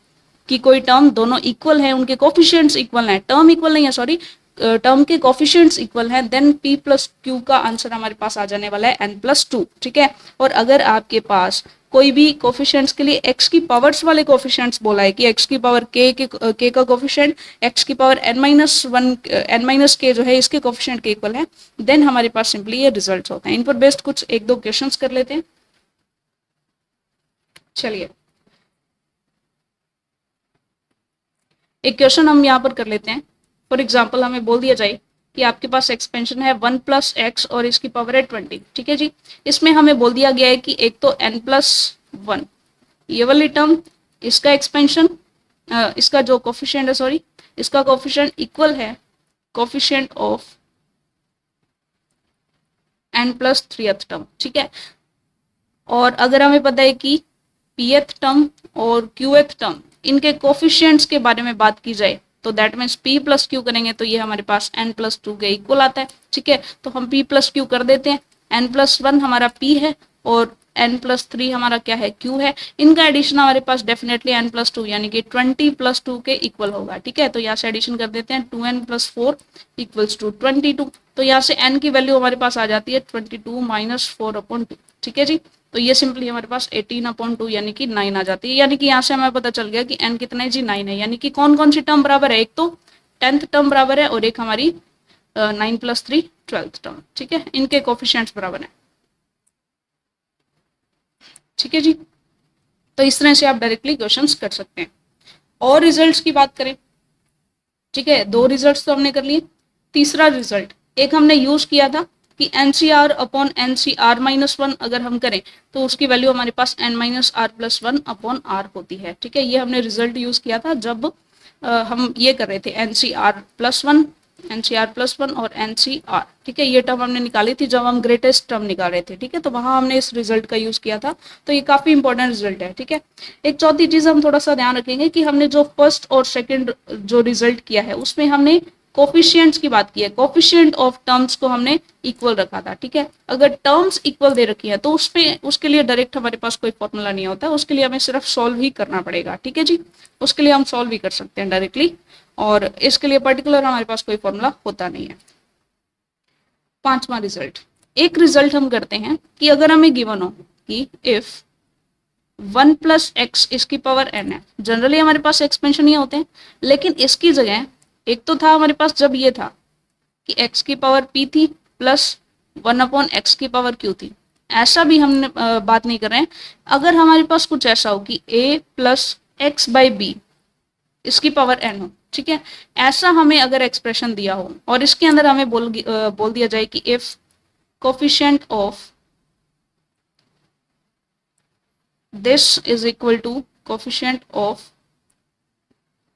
A: की कोई टर्म दोनों इक्वल है, उनके कोफिशिएंट्स इक्वल हैं, टर्म इक्वल नहीं है सॉरी, टर्म के कोफिशिएंट्स इक्वल हैं, देन P+Q का आंसर हमारे पास आ जाने वाला है N+2, ठीक है। और अगर आपके पास कोई भी कोफिशिएंट्स के लिए x की पावर्स वाले कोफिशिएंट्स बोला है कि x की पावर k का कोफिशिएंट x की पावर n-k जो है इसके कोफिशिएंट के इक्वल है, देन हमारे पास सिंपली ये रिजल्ट्स होते हैं। इन पर बेस्ड कुछ एक दो क्वेश्चंस कर लेते हैं। चलिए, एक क्वेश्चन हम यहाँ पर कर लेते हैं। फॉर एग्जाम्पल हमें बोल दिया जाए कि आपके पास एक्सपेंशन है 1 + x और इसकी पावर है 20, ठीक है जी। इसमें हमें बोल दिया गया है कि एक तो n+1 ये वाली टर्म, इसका एक्सपेंशन, इसका जो कोफिशिएंट है सॉरी, इसका कोफिशिएंट इक्वल है कोफिशिएंट ऑफ n+3th टर्म, ठीक है। और अगर हमें पता है कि pth टर्म और qth टर्म इनके कोफिशिएंट्स के बारे में बात की जाए तो दैट मीन्स P+Q करेंगे तो ये हमारे पास n+2 के इक्वल आता है, ठीक है। तो हम P+Q कर देते हैं, n+1 हमारा P है और n+3 हमारा क्या है, Q है। इनका एडिशन हमारे पास डेफिनेटली n+2 यानी कि 20+2 के इक्वल होगा, ठीक है। तो यहाँ से एडिशन कर देते हैं 2n + 4 = 22। तो यहाँ से n की वैल्यू हमारे पास आ जाती है 22 - 4/2, ठीक है जी। तो ये सिंपली हमारे पास 18/2 यानी कि 9 आ जाती है। यानी कि यहाँ से हमें पता चल गया कि n कितना है जी, 9 है। यानी कि कौन कौन सी टर्म बराबर है, एक तो 10th टर्म बराबर है और एक हमारी 9 + 3 12th टर्म, ठीक है, इनके कोफिशिएंट्स बराबर है, ठीक है जी। तो इस तरह से आप डायरेक्टली क्वेश्चंस कर सकते हैं। और रिजल्ट्स की बात करें, ठीक है, दो रिजल्ट्स तो हमने कर लिए। तीसरा रिजल्ट एक हमने यूज किया था कि NCR/NCR-1 अगर हम करें तो उसकी वैल्यू हमारे पास n-r+1/r होती है, ठीक है। ये हमने रिजल्ट यूज किया था जब हम ये कर रहे थे NCR+1 NCR+1 और NCR, ठीक है। ये टर्म हमने निकाली थी जब हम ग्रेटेस्ट टर्म निकाल रहे थे, ठीक है, तो वहां हमने इस रिजल्ट का यूज किया था, तो ये काफी इंपॉर्टेंट रिजल्ट है, ठीक है। एक चौथी चीज हम थोड़ा सा ध्यान रखेंगे कि हमने जो फर्स्ट और सेकंड जो रिजल्ट किया है उसमें हमने कोफिशिएंट्स की बात की है, कोफिशिएंट ऑफ टर्म्स को हमने इक्वल रखा था, ठीक है। अगर टर्म्स इक्वल दे रखी है तो उसके लिए डायरेक्ट हमारे पास कोई फॉर्मूला नहीं होता, उसके लिए हमें सिर्फ सॉल्व ही करना पड़ेगा, ठीक है जी। उसके लिए हम सॉल्व भी कर सकते हैं डायरेक्टली, और इसके लिए पर्टिकुलर हमारे पास कोई फॉर्मूला होता नहीं है। पांचवा रिजल्ट, एक रिजल्ट हम करते हैं कि अगर हमें गिवन हो कि इफ 1 + x इसकी पावर n है, जनरली हमारे पास एक्सपेंशन ये होते हैं, लेकिन इसकी जगह एक तो था हमारे पास जब ये था कि x की पावर p थी प्लस 1/x की पावर q थी, ऐसा भी हमने बात नहीं कर रहे हैं। अगर हमारे पास कुछ ऐसा हो कि a + x/b इसकी पावर n हो, ठीक है, ऐसा हमें अगर एक्सप्रेशन दिया हो और इसके अंदर हमें बोल दिया जाए कि if coefficient of this is equal to coefficient of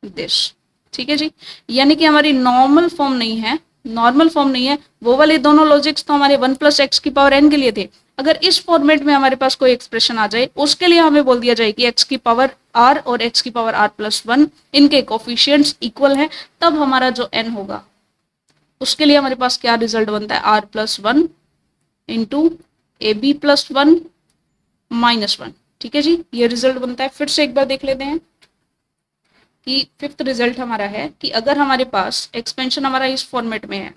A: this, ठीक है जी। यानी कि हमारी नॉर्मल फॉर्म नहीं है, नॉर्मल फॉर्म नहीं है, वो वाले दोनों लॉजिक्स तो हमारे 1 + x की पावर n के लिए थे। अगर इस फॉर्मेट में हमारे पास कोई एक्सप्रेशन आ जाए उसके लिए हमें बोल दिया जाए कि x की पावर r और x की पावर r+1 इनके कोफिशिएंट्स इक्वल हैं, तब हमारा जो n होगा उसके लिए हमारे पास क्या रिजल्ट बनता है, r+1 इंटू ab+1 -1, ठीक है जी, ये रिजल्ट बनता है। फिर से एक बार देख लेते हैं कि फिफ्थ रिजल्ट हमारा है कि अगर हमारे पास एक्सपेंशन हमारा इस फॉर्मेट में है,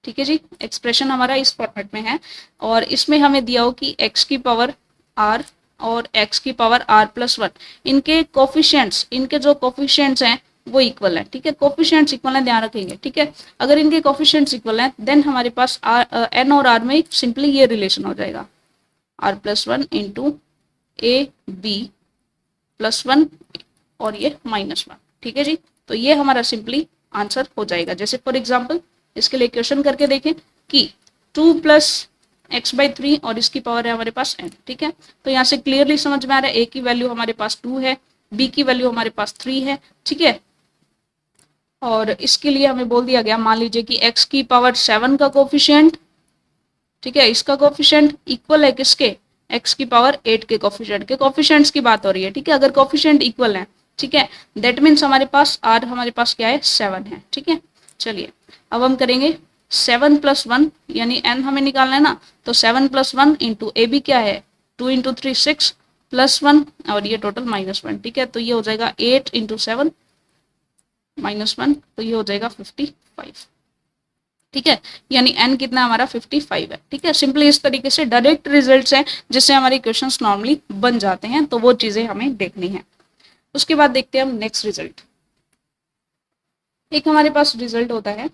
A: ठीक है जी, एक्सप्रेशन हमारा इस फॉर्मेट में है और इसमें हमें दिया हो कि x की पावर r और x की पावर r+1 इनके कोफिशिएंट्स, इनके जो कोफिशिएंट्स हैं वो इक्वल है, ठीक है, कोफिशिएंट्स इक्वल है, ध्यान रखेंगे, ठीक है। अगर इनके कोफिशिएंट्स इक्वल हैं देन हमारे पास n और r में सिंपली ये रिलेशन हो जाएगा, r+1 इंटू ab+1 और ये -1, ठीक है जी। तो ये हमारा सिंपली आंसर हो जाएगा। जैसे फॉर एग्जांपल इसके लिए क्वेश्चन करके देखें कि 2 + x/3 और इसकी पावर है हमारे पास n, ठीक है। तो यहाँ से क्लियरली समझ में आ रहा है a की वैल्यू हमारे पास 2 है, b की वैल्यू हमारे पास 3 है, ठीक है। और इसके लिए हमें बोल दिया गया, मान लीजिए कि x की पावर 7 का कोफिशिएंट, ठीक है, इसका कोफिशिएंट इक्वल है किसके, x की पावर 8 के कोफिशिएंट के, कोफिशिएंट्स की बात हो रही है, ठीक है। अगर कोफिशिएंट इक्वल है, ठीक है, दैट मीन्स हमारे पास r हमारे पास क्या है, 7 है, ठीक है। चलिए अब हम करेंगे 7 + 1 यानी n हमें निकालना है ना, तो 7 + 1 इंटू ए बी क्या है, 2 × 3 6 +1 और ये टोटल -1, ठीक है। तो ये हो जाएगा 8 × 7 -1, तो ये हो जाएगा 55, ठीक है। यानी n कितना हमारा 55 है, ठीक है। सिंपली इस तरीके से डायरेक्ट रिजल्ट्स हैं जिससे हमारे क्वेश्चंस नॉर्मली बन जाते हैं, तो वो चीजें हमें देखनी है। उसके बाद देखते हैं हम नेक्स्ट रिजल्ट। एक हमारे पास रिजल्ट होता है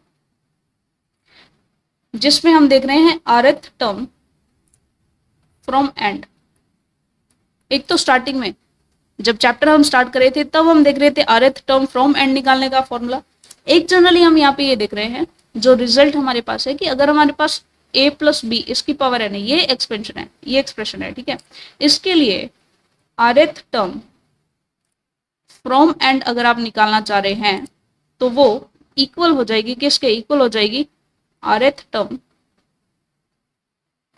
A: जिसमें हम देख रहे हैं rth टर्म फ्रॉम एंड। एक तो स्टार्टिंग में जब चैप्टर हम स्टार्ट कर रहे थे तब हम देख रहे थे rth टर्म फ्रॉम एंड निकालने का फॉर्मूला। एक जनरली हम यहाँ पे ये देख रहे हैं जो रिजल्ट हमारे पास है कि अगर हमारे पास a + b इसकी पावर है, नहीं ये एक्सपेंशन है, ये एक्सप्रेशन है, ठीक है। इसके लिए rth टर्म फ्रॉम एंड अगर आप निकालना चाह रहे हैं तो वो इक्वल हो जाएगी किसके, इक्वल हो जाएगी rth term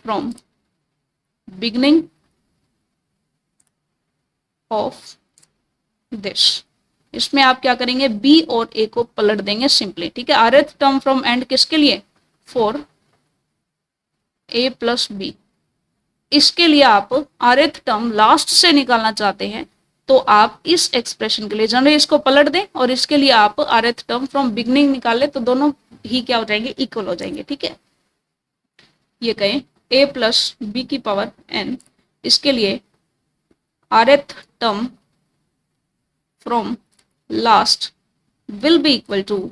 A: from beginning of this. इसमें आप क्या करेंगे, b और a को पलट देंगे सिंपली, ठीक है। rth टर्म फ्रॉम एंड किसके लिए, फॉर a + b। इसके लिए आप rth टर्म लास्ट से निकालना चाहते हैं तो आप इस एक्सप्रेशन के लिए जनरली इसको पलट दें और इसके लिए आप rth टर्म फ्रॉम बिगनिंग निकाल ले, तो दोनों ही क्या हो जाएंगे, इक्वल हो जाएंगे, ठीक है। ये कहें a + b की पावर n, इसके लिए rth term from last will be equal to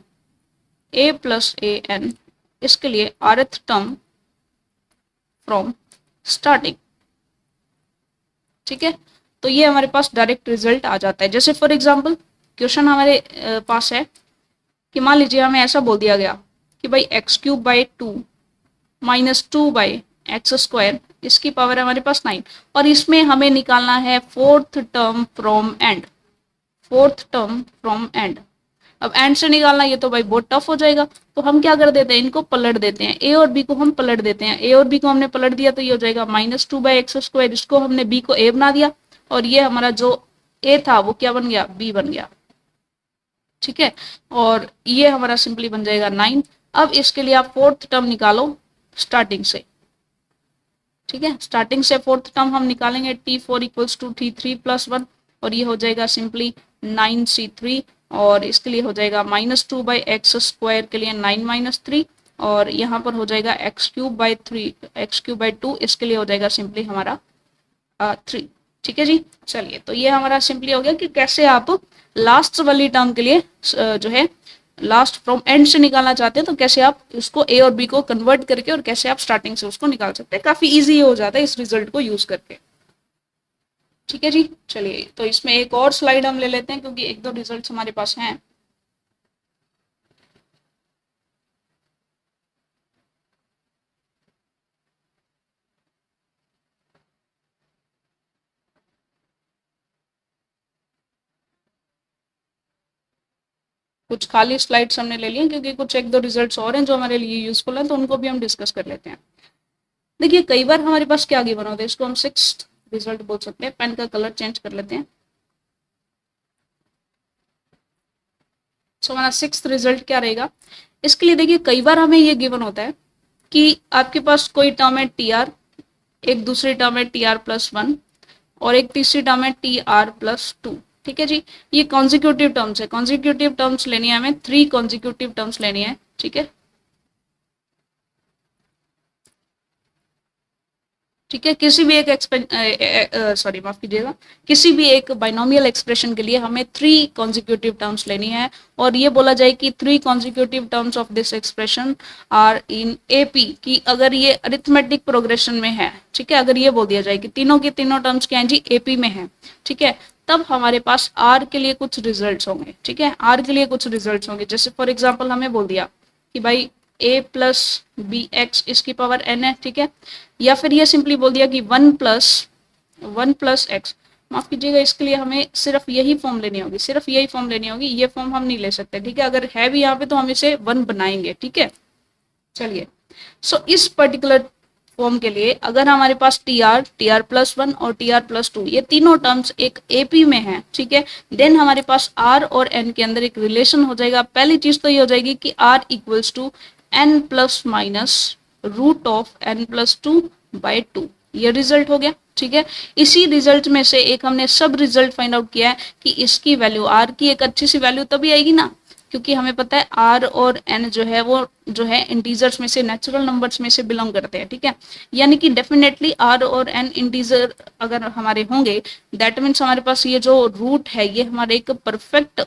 A: a + an, इसके लिए rth टर्म फ्रॉम स्टार्टिंग, ठीक है। तो ये हमारे पास डायरेक्ट रिजल्ट आ जाता है। जैसे फॉर एग्जांपल क्वेश्चन हमारे पास है कि मान लीजिए हमें ऐसा बोल दिया गया कि भाई x³/2 - 2/x² इसकी पावर है हमारे पास 9 और इसमें हमें निकालना है fourth term from and, fourth term from and. अब एंड से निकालना ये तो भाई बहुत टफ हो जाएगा, तो हम क्या कर देते हैं, इनको पलट देते हैं, ए और बी को हम पलट देते हैं। ए और बी को हमने पलट दिया तो ये हो जाएगा -2/x², इसको हमने बी को ए बना दिया और ये हमारा जो ए था वो क्या बन गया, बी बन गया। ठीक है, और ये हमारा सिंपली बन जाएगा 9। अब इसके लिए आप फोर्थ टर्म निकालो स्टार्टिंग से। ठीक है, स्टार्टिंग से फोर्थ टर्म हम निकालेंगे, t4 इक्वल्स टू t3 + 1 और ये हो जाएगा सिंपली 9c3 और इसके लिए हो जाएगा -2/x² के लिए 9 - 3 और यहाँ पर हो जाएगा x³ 2, इसके लिए हो जाएगा सिंपली हमारा 3। ठीक है जी, चलिए तो ये हमारा सिंपली हो गया कि कैसे आप लास्ट वाली टर्म के लिए जो है लास्ट फ्रॉम एंड से निकालना चाहते हैं तो कैसे आप उसको ए और बी को कन्वर्ट करके और कैसे आप स्टार्टिंग से उसको निकाल सकते हैं। काफी इजी हो जाता है इस रिजल्ट को यूज करके। ठीक है जी, चलिए तो इसमें एक और स्लाइड हम ले लेते हैं क्योंकि एक दो रिजल्ट हमारे पास हैं। कुछ खाली स्लाइड्स हमने ले लिए क्योंकि कुछ एक दो रिजल्ट्स और हैं जो हमारे लिए यूजफुल हैं, तो उनको भी हम डिस्कस कर लेते हैं। देखिए कई बार हमारे पास क्या गिवन होता है, इसको हम 6th रिजल्ट बोल सकते हैं। पेन का कलर चेंज कर लेते हैं। सो हमारा 6th रिजल्ट क्या रहेगा, इसके लिए देखिए कई बार हमें ये गिवन होता है कि आपके पास कोई टर्म है TR, एक दूसरी टर्म है TR+1 और एक तीसरी टर्म है TR+2। ठीक है जी, ये कॉन्जिक्यूटिव टर्म्स है। कॉन्जिक्यूटिव टर्म्स लेनी है हमें, 3 कॉन्जिक्यूटिव टर्म्स लेनी है। ठीक है, ठीक है, किसी भी एक माफ कीजिएगा, किसी भी एक बाइनोमियल एक्सप्रेशन के लिए हमें 3 कॉन्जिक्यूटिव टर्म्स लेनी है और ये बोला जाए कि 3 consecutive terms of this expression are in AP की अगर ये अरिथमेटिक प्रोग्रेशन में है। ठीक है, अगर ये बोल दिया जाए कि तीनों के तीनों टर्म्स क्या हैं जी, AP में है। ठीक है, तब हमारे पास R के लिए कुछ रिजल्ट्स होंगे। ठीक है, R के लिए कुछ रिजल्ट्स होंगे, जैसे फॉर एग्जाम्पल हमें बोल दिया कि भाई a + bx इसकी पावर n है। ठीक है, या फिर ये सिंपली बोल दिया कि 1 + x। माफ कीजिएगा, इसके लिए हमें सिर्फ यही फॉर्म लेनी होगी, सिर्फ यही फॉर्म लेनी होगी, ये फॉर्म हम नहीं ले सकते। ठीक है, अगर है भी यहाँ पे तो हम इसे 1 बनाएंगे। ठीक है, चलिए सो इस पर्टिकुलर फॉर्म के लिए अगर हमारे पास TR+1 और TR+2 ये तीनों टर्म्स एक AP में है। ठीक है, देन हमारे पास R और N के अंदर एक रिलेशन हो जाएगा। पहली चीज तो ये हो जाएगी कि R = n ± √n+2/2, ये रिजल्ट हो गया। ठीक है, इसी रिजल्ट में से एक हमने सब रिजल्ट फाइंड आउट किया है कि इसकी वैल्यू R की एक अच्छी सी वैल्यू तभी आएगी ना, क्योंकि हमें पता है R और N जो है वो जो है इंटीजर्स में से, नेचुरल नंबर्स में से बिलोंग करते हैं। ठीक है, यानी कि डेफिनेटली R और N इंटीजर अगर हमारे होंगे दैट मीन्स हमारे पास ये जो रूट है ये हमारे एक परफेक्ट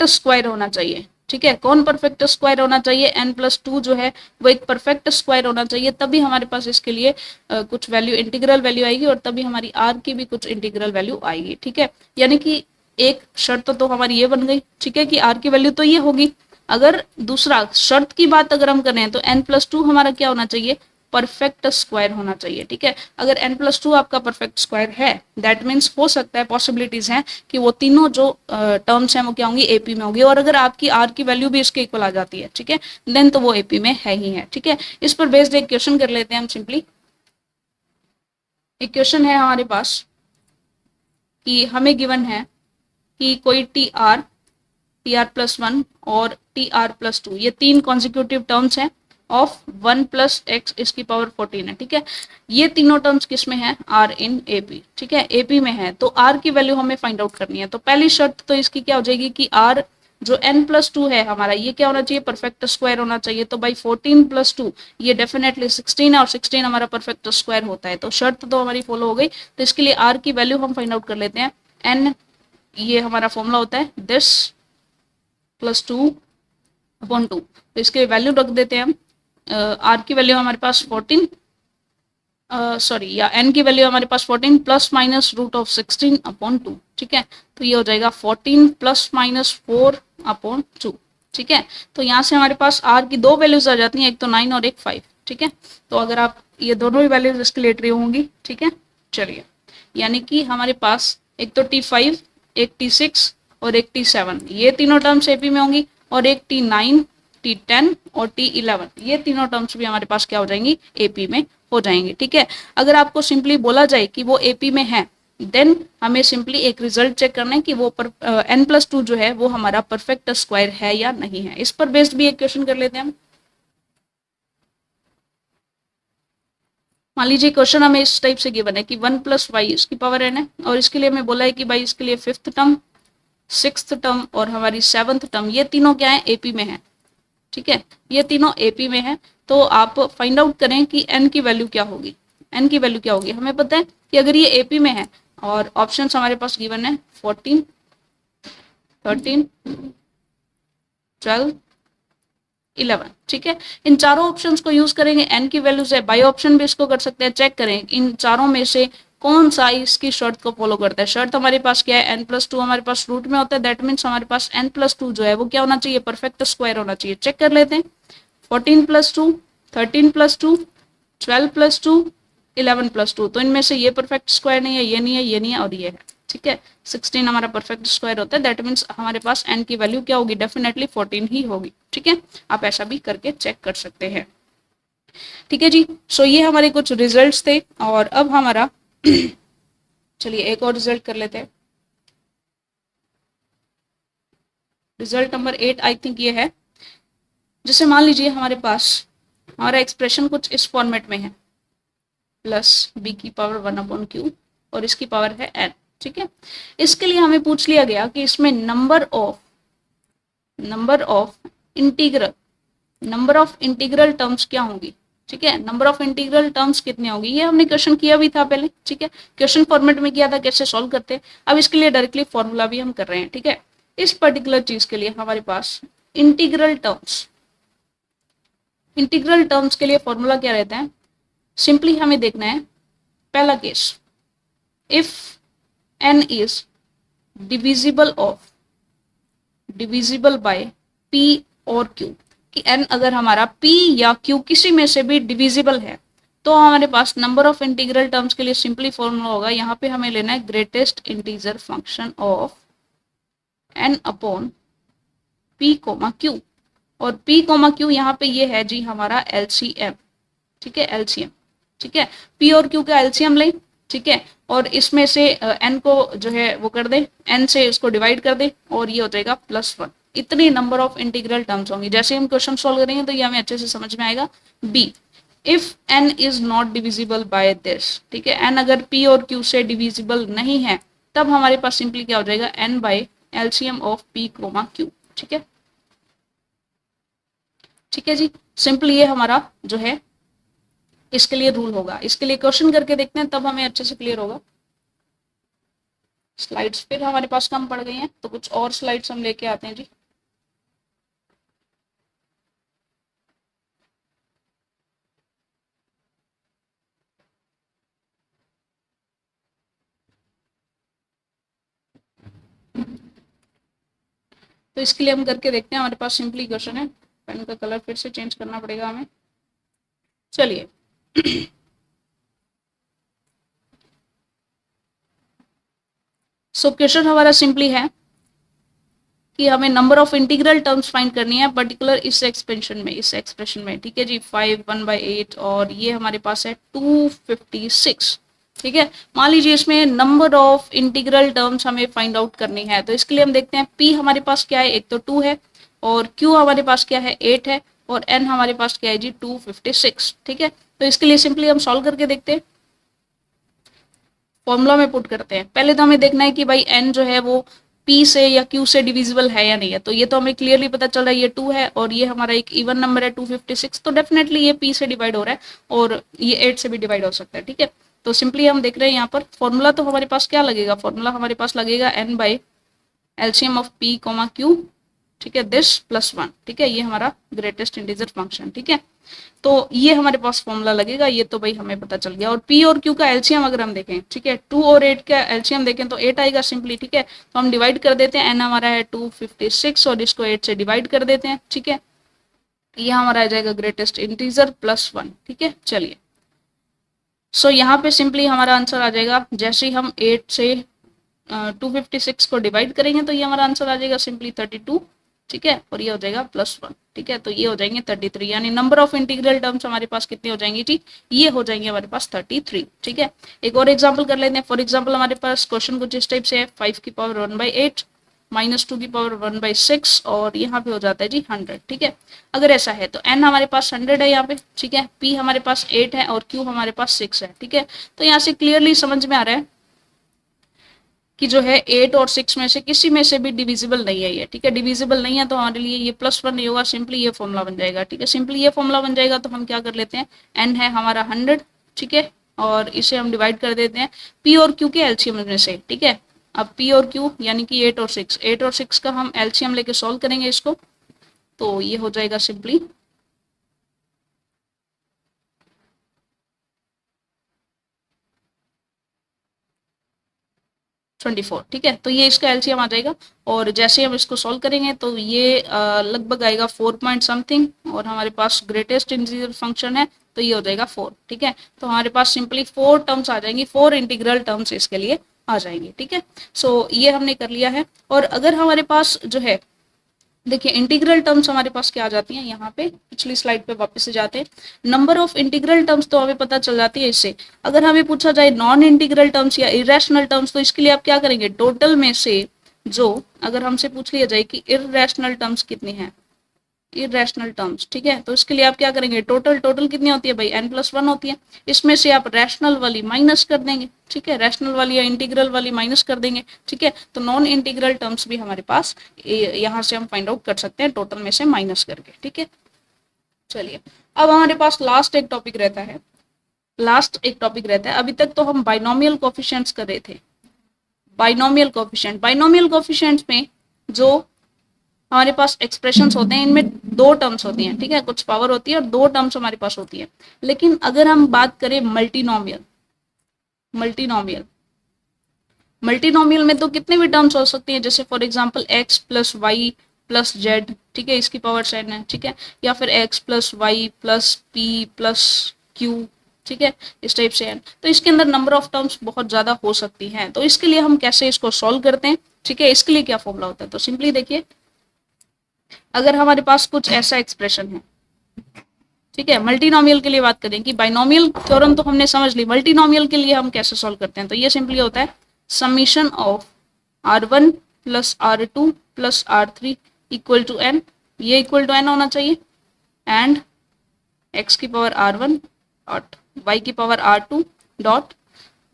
A: स्क्वायर होना चाहिए। ठीक है, कौन परफेक्ट स्क्वायर होना चाहिए, n+2 जो है वो एक परफेक्ट स्क्वायर होना चाहिए, तभी हमारे पास इसके लिए कुछ वैल्यू इंटीग्रल वैल्यू आएगी और तभी हमारी R की भी कुछ इंटीग्रल वैल्यू आएगी। ठीक है, यानी कि एक शर्त तो हमारी ये बन गई। ठीक है, कि R की वैल्यू तो ये होगी। अगर दूसरा शर्त की बात अगर हम करें तो n+2 हमारा क्या होना चाहिए, परफेक्ट स्क्वायर होना चाहिए। ठीक है, अगर n+2 आपका परफेक्ट स्क्वायर है दैट मीन्स हो सकता है, पॉसिबिलिटीज हैं कि वो तीनों जो टर्म्स हैं वो क्या होंगी, AP में होगी। और अगर आपकी R की वैल्यू भी इसके इक्वल आ जाती है, ठीक है, देन तो वो AP में है ही है। ठीक है, इस पर बेस्ड एक क्वेश्चन कर लेते हैं हम सिंपली। एक क्वेश्चन है हमारे पास कि हमें गिवन है कि कोई TR+1 और TR+2 ये 3 कॉन्जिक्यूटिव टर्म्स हैं ऑफ 1 + x इसकी पावर 14 है। ठीक है, ये तीनों टर्म्स किस में है, R इन AP। ठीक है, AP में है, तो R की वैल्यू हमें फाइंड आउट करनी है। तो पहली शर्त तो इसकी क्या हो जाएगी कि R जो n+2 है हमारा ये क्या होना चाहिए, परफेक्ट स्क्वायर होना चाहिए। तो भाई 14 + 2 ये डेफिनेटली 16 है और 16 हमारा परफेक्ट स्क्वायर होता है, तो शर्त तो हमारी फॉलो हो गई। तो इसके लिए R की वैल्यू हम फाइंड आउट कर लेते हैं। n ये हमारा फॉर्मूला होता है दिस +2/2, तो इसके वैल्यू रख देते हैं हम। R की वैल्यू हमारे पास 14 या n की वैल्यू हमारे पास 14 ± √16/2। ठीक है, तो ये हो जाएगा 14 ± 4/2। ठीक है, तो यहाँ से हमारे पास R की दो वैल्यूज आ जाती हैं, एक तो 9 और एक 5। ठीक है, तो अगर आप ये दोनों ही वैल्यूज इसके लिए ट्रू होंगी। ठीक है, चलिए यानी कि हमारे पास एक तो T5 एक T6 और एक T7, ये तीनों टर्म्स एपी में होंगी, और एक T9, T10 और T11, ये तीनों टर्म्स भी हमारे पास क्या हो जाएंगी, एपी में हो जाएंगे। ठीक है, अगर आपको सिंपली बोला जाए कि वो एपी में है, देन हमें सिंपली एक रिजल्ट चेक करना है कि वो n+2 जो है वो हमारा परफेक्ट स्क्वायर है या नहीं है। इस पर बेस्ड भी एक क्वेश्चन कर लेते हैं हम। मान लीजिए क्वेश्चन हमें इस टाइप से गिवन है कि 1 + y इसकी पावर n है, और इसके लिए हमें बोला है कि भाई इसके लिए 5th टर्म, 6th टर्म और हमारी 7th टर्म, ये तीनों क्या है, एपी में है। ठीक है, ये तीनों एपी में है, तो आप फाइंड आउट करें कि n की वैल्यू क्या होगी। n की वैल्यू क्या होगी, हमें पता है कि अगर ये एपी में है और ऑप्शंस हमारे पास गिवन है 14, 13, 12, 11। ठीक है, इन चारों ऑप्शंस को यूज करेंगे, n की वैल्यू से बाई ऑप्शन भी इसको कर सकते हैं, चेक करें इन चारों में से कौन सा इसकी शर्त को फॉलो करता है। शर्त हमारे पास क्या है, n+2 हमारे पास रूट में होता है, दैट मीन्स हमारे पास n+2 जो है वो क्या होना चाहिए, परफेक्ट स्क्वायर होना चाहिए। चेक कर लेते हैं, 14+2, 13+2, 12+2, 11+2, तो इनमें से ये परफेक्ट स्क्वायर नहीं है, ये नहीं है, ये नहीं है और ये है। ठीक है, 16 हमारा परफेक्ट स्क्वायर होता है, दैट मीन्स हमारे पास n की वैल्यू क्या होगी, डेफिनेटली 14 ही होगी। ठीक है, आप ऐसा भी करके चेक कर सकते हैं। ठीक है जी, सो ये हमारे कुछ रिजल्ट्स थे, और अब हमारा चलिए एक और रिजल्ट कर लेते हैं। रिजल्ट नंबर 8 आई थिंक ये है। जैसे मान लीजिए हमारे पास हमारा एक्सप्रेशन कुछ इस फॉर्मेट में है, प्लस b की पावर 1/q और इसकी पावर है n। ठीक है, इसके लिए हमें पूछ लिया गया कि इसमें नंबर ऑफ इंटीग्रल टर्म्स क्या होंगी। ठीक है, नंबर ऑफ इंटीग्रल टर्म्स कितने होंगी, ये हमने क्वेश्चन किया भी था पहले। ठीक है, क्वेश्चन फॉर्मेट में किया था, कैसे सॉल्व करते हैं। अब इसके लिए डायरेक्टली फॉर्मूला भी हम कर रहे हैं। ठीक है, इस पर्टिकुलर चीज के लिए हमारे पास इंटीग्रल टर्म्स के लिए फॉर्मूला क्या रहता है, सिंपली हमें देखना है पहला case, if n is divisible by p और q, कि n अगर हमारा p या q किसी में से भी डिविजिबल है, तो हमारे पास नंबर ऑफ इंटीग्रल टर्म्स के लिए सिंपली फॉर्मूला होगा, यहाँ पे हमें लेना है greatest integer function of n upon p, q, और p, q यहाँ पे ये है जी हमारा LCM। ठीक है, LCM। ठीक है, p और q का LCM लें। ठीक है, और इसमें से n को जो है वो कर दे, n से इसको डिवाइड कर दे, और ये हो जाएगा +1। इतनी नंबर ऑफ इंटीग्रल टर्म्स होंगी। जैसे हम क्वेश्चन सॉल्व करेंगे तो ये हमें अच्छे से समझ में आएगा। b, if n is not divisible by this. ठीक है, n अगर p और q से डिविजिबल नहीं है, तब हमारे पास सिंपली क्या हो जाएगा, n by LCM of p, q। ठीक है, ठीक है जी, सिंपली ये हमारा जो है इसके लिए रूल होगा। इसके लिए क्वेश्चन करके देखते हैं, तब हमें अच्छे से क्लियर होगा। स्लाइड्स फिर हमारे पास कम पड़ गई हैं, तो कुछ और स्लाइड्स हम लेके आते हैं जी। तो इसके लिए हम करके देखते हैं। हमारे पास सिंपली क्वेश्चन है, पेन का कलर फिर से चेंज करना पड़ेगा हमें। चलिए सो क्वेश्चन हमारा सिंपली है कि हमें number of integral terms find करनी है, पर्टिकुलर इस एक्सप्रेशन में। ठीक है जी, 5 1/8 और ये हमारे पास है 256। ठीक है, मान लीजिए इसमें नंबर ऑफ इंटीग्रल टर्म्स हमें फाइंड आउट करनी है, तो इसके लिए हम देखते हैं p हमारे पास क्या है, एक तो 2 है, और q हमारे पास क्या है, 8 है, और n हमारे पास क्या है जी, 256। ठीक है, तो इसके लिए सिंपली हम सॉल्व करके देखते हैं, फॉर्मूला में पुट करते हैं। पहले तो हमें देखना है कि भाई n जो है वो p से या q से डिविजिबल है या नहीं है, तो ये तो हमें क्लियरली पता चल रहा है, ये 2 है और ये हमारा एक इवन नंबर है 256, तो डेफिनेटली ये p से डिवाइड हो रहा है और ये 8 से भी डिवाइड हो सकता है। ठीक है, तो सिंपली हम देख रहे हैं यहाँ पर फॉर्मूला तो हमारे पास क्या लगेगा, फॉर्मूला हमारे पास लगेगा n by LCM of p, q। ठीक है, दिस +1। ठीक है, ये हमारा ग्रेटेस्ट इंटीजर फंक्शन। ठीक है, तो ये हमारे पास फॉर्मूला लगेगा, ये तो भाई हमें पता चल गया। और p और q का एलसीएम अगर हम देखें, ठीक है, 2 और 8 का एलसीएम देखें तो 8 आएगा सिंपली। ठीक है, तो हम डिवाइड कर देते हैं, n हमारा है 256 और इसको 8 से डिवाइड कर देते हैं। ठीक है, ये हमारा आ जाएगा ग्रेटेस्ट इंटीजर +1। ठीक है, चलिए सो यहाँ पे सिंपली हमारा आंसर आ जाएगा, जैसे ही हम 8 से 256 को डिवाइड करेंगे तो ये हमारा आंसर आ जाएगा सिंपली 32, ठीक है, और ये हो जाएगा +1, ठीक है, तो ये हो जाएंगे 33, यानी नंबर ऑफ इंटीग्रल टर्म्स हमारे पास कितने हो जाएंगे जी, ये हो जाएंगे हमारे पास 33, ठीक है। एक और एग्जांपल कर लेते हैं। फॉर एग्जांपल हमारे पास क्वेश्चन कुछ इस टाइप से है, 5 की पावर 1/8 -2 की पावर 1/6 और यहाँ पे हो जाता है जी 100, ठीक है। अगर ऐसा है तो n हमारे पास 100 है यहाँ पे, ठीक है, p हमारे पास 8 है और q हमारे पास 6 है, ठीक है। तो यहाँ से क्लियरली समझ में आ रहा है कि जो है 8 और 6 में से किसी में से भी डिविजिबल नहीं है ये, ठीक है। डिविजिबल नहीं है तो हमारे लिए ये +1 नहीं होगा, सिंपली ये फॉर्मूला बन जाएगा, ठीक है। सिंपली ये फॉर्मूला बन जाएगा तो हम क्या कर लेते हैं, n है हमारा 100, ठीक है, और इसे हम डिवाइड कर देते हैं p और q के एलसीएम में से, ठीक है। अब p और q यानी कि 8 और 6 का हम एलसीएम लेके सॉल्व करेंगे इसको, तो ये हो जाएगा सिंपली 24, ठीक है। तो ये इसका एलसीएम आ जाएगा और जैसे हम इसको सॉल्व करेंगे तो ये लगभग आएगा 4 पॉइंट समथिंग और हमारे पास ग्रेटेस्ट इंटीजर फंक्शन है तो ये हो जाएगा 4, ठीक है। तो हमारे पास सिंपली 4 टर्म्स आ जाएंगी, 4 इंटीग्रल टर्म्स इसके लिए आ जाएंगे, ठीक है। सो ये हमने कर लिया है। और अगर हमारे पास जो है देखिए इंटीग्रल टर्म्स हमारे पास क्या आ जाती हैं, यहाँ पे पिछली स्लाइड पे वापस से जाते हैं। नंबर ऑफ इंटीग्रल टर्म्स तो हमें पता चल जाती है इससे। अगर हमें पूछा जाए नॉन इंटीग्रल टर्म्स या इरेशनल टर्म्स तो इसके लिए आप क्या करेंगे, टोटल में से जो अगर हमसे पूछ लिया जाए कि इरेशनल टर्म्स कितनी है, इरेशनल टर्म्स, ठीक है, तो इसके लिए आप क्या करेंगे, टोटल कितनी होती है भाई, n+1 होती है। इसमें से आप रैशनल वाली माइनस कर देंगे, ठीक है, रैशनल वाली या इंटीग्रल वाली माइनस कर देंगे, ठीक है। तो नॉन इंटीग्रल टर्म्स भी हमारे पास यहाँ से हम फाइंड आउट कर सकते हैं टोटल में से माइनस करके, ठीक है। चलिए अब हमारे पास लास्ट एक टॉपिक रहता है। अभी तक तो हम बाइनोमियल कोफिशिएंट्स कर रहे थे। बाइनोमियल कोफिशिएंट्स में जो हमारे पास एक्सप्रेशंस होते हैं इनमें 2 टर्म्स होती हैं, ठीक है, कुछ पावर होती है और 2 टर्म्स हमारे पास होती है। लेकिन अगर हम बात करें मल्टीनोमियल में तो कितने भी टर्म्स हो सकती हैं, जैसे for example x + y + z, ठीक है, इसकी पावर 10 है, ठीक है, या फिर x + y + p + q, ठीक है, इस टाइप से है। तो इसके अंदर नंबर ऑफ टर्म्स बहुत ज्यादा हो सकती हैं। तो इसके लिए हम कैसे इसको सॉल्व करते हैं, ठीक है, इसके लिए क्या फॉर्मूला होता है, तो सिंपली देखिए अगर हमारे पास कुछ ऐसा एक्सप्रेशन है, ठीक है, मल्टीनोमियल के लिए बात करें कि बाइनोमियल थ्योरम तो हमने समझ ली, मल्टीनोमियल के लिए हम कैसे सॉल्व करते हैं, तो ये सिंपली होता है summation of r1 + r2 + r3 = n, ये इक्वल टू n होना चाहिए, एंड x की पावर r1 डॉट y की पावर r2 डॉट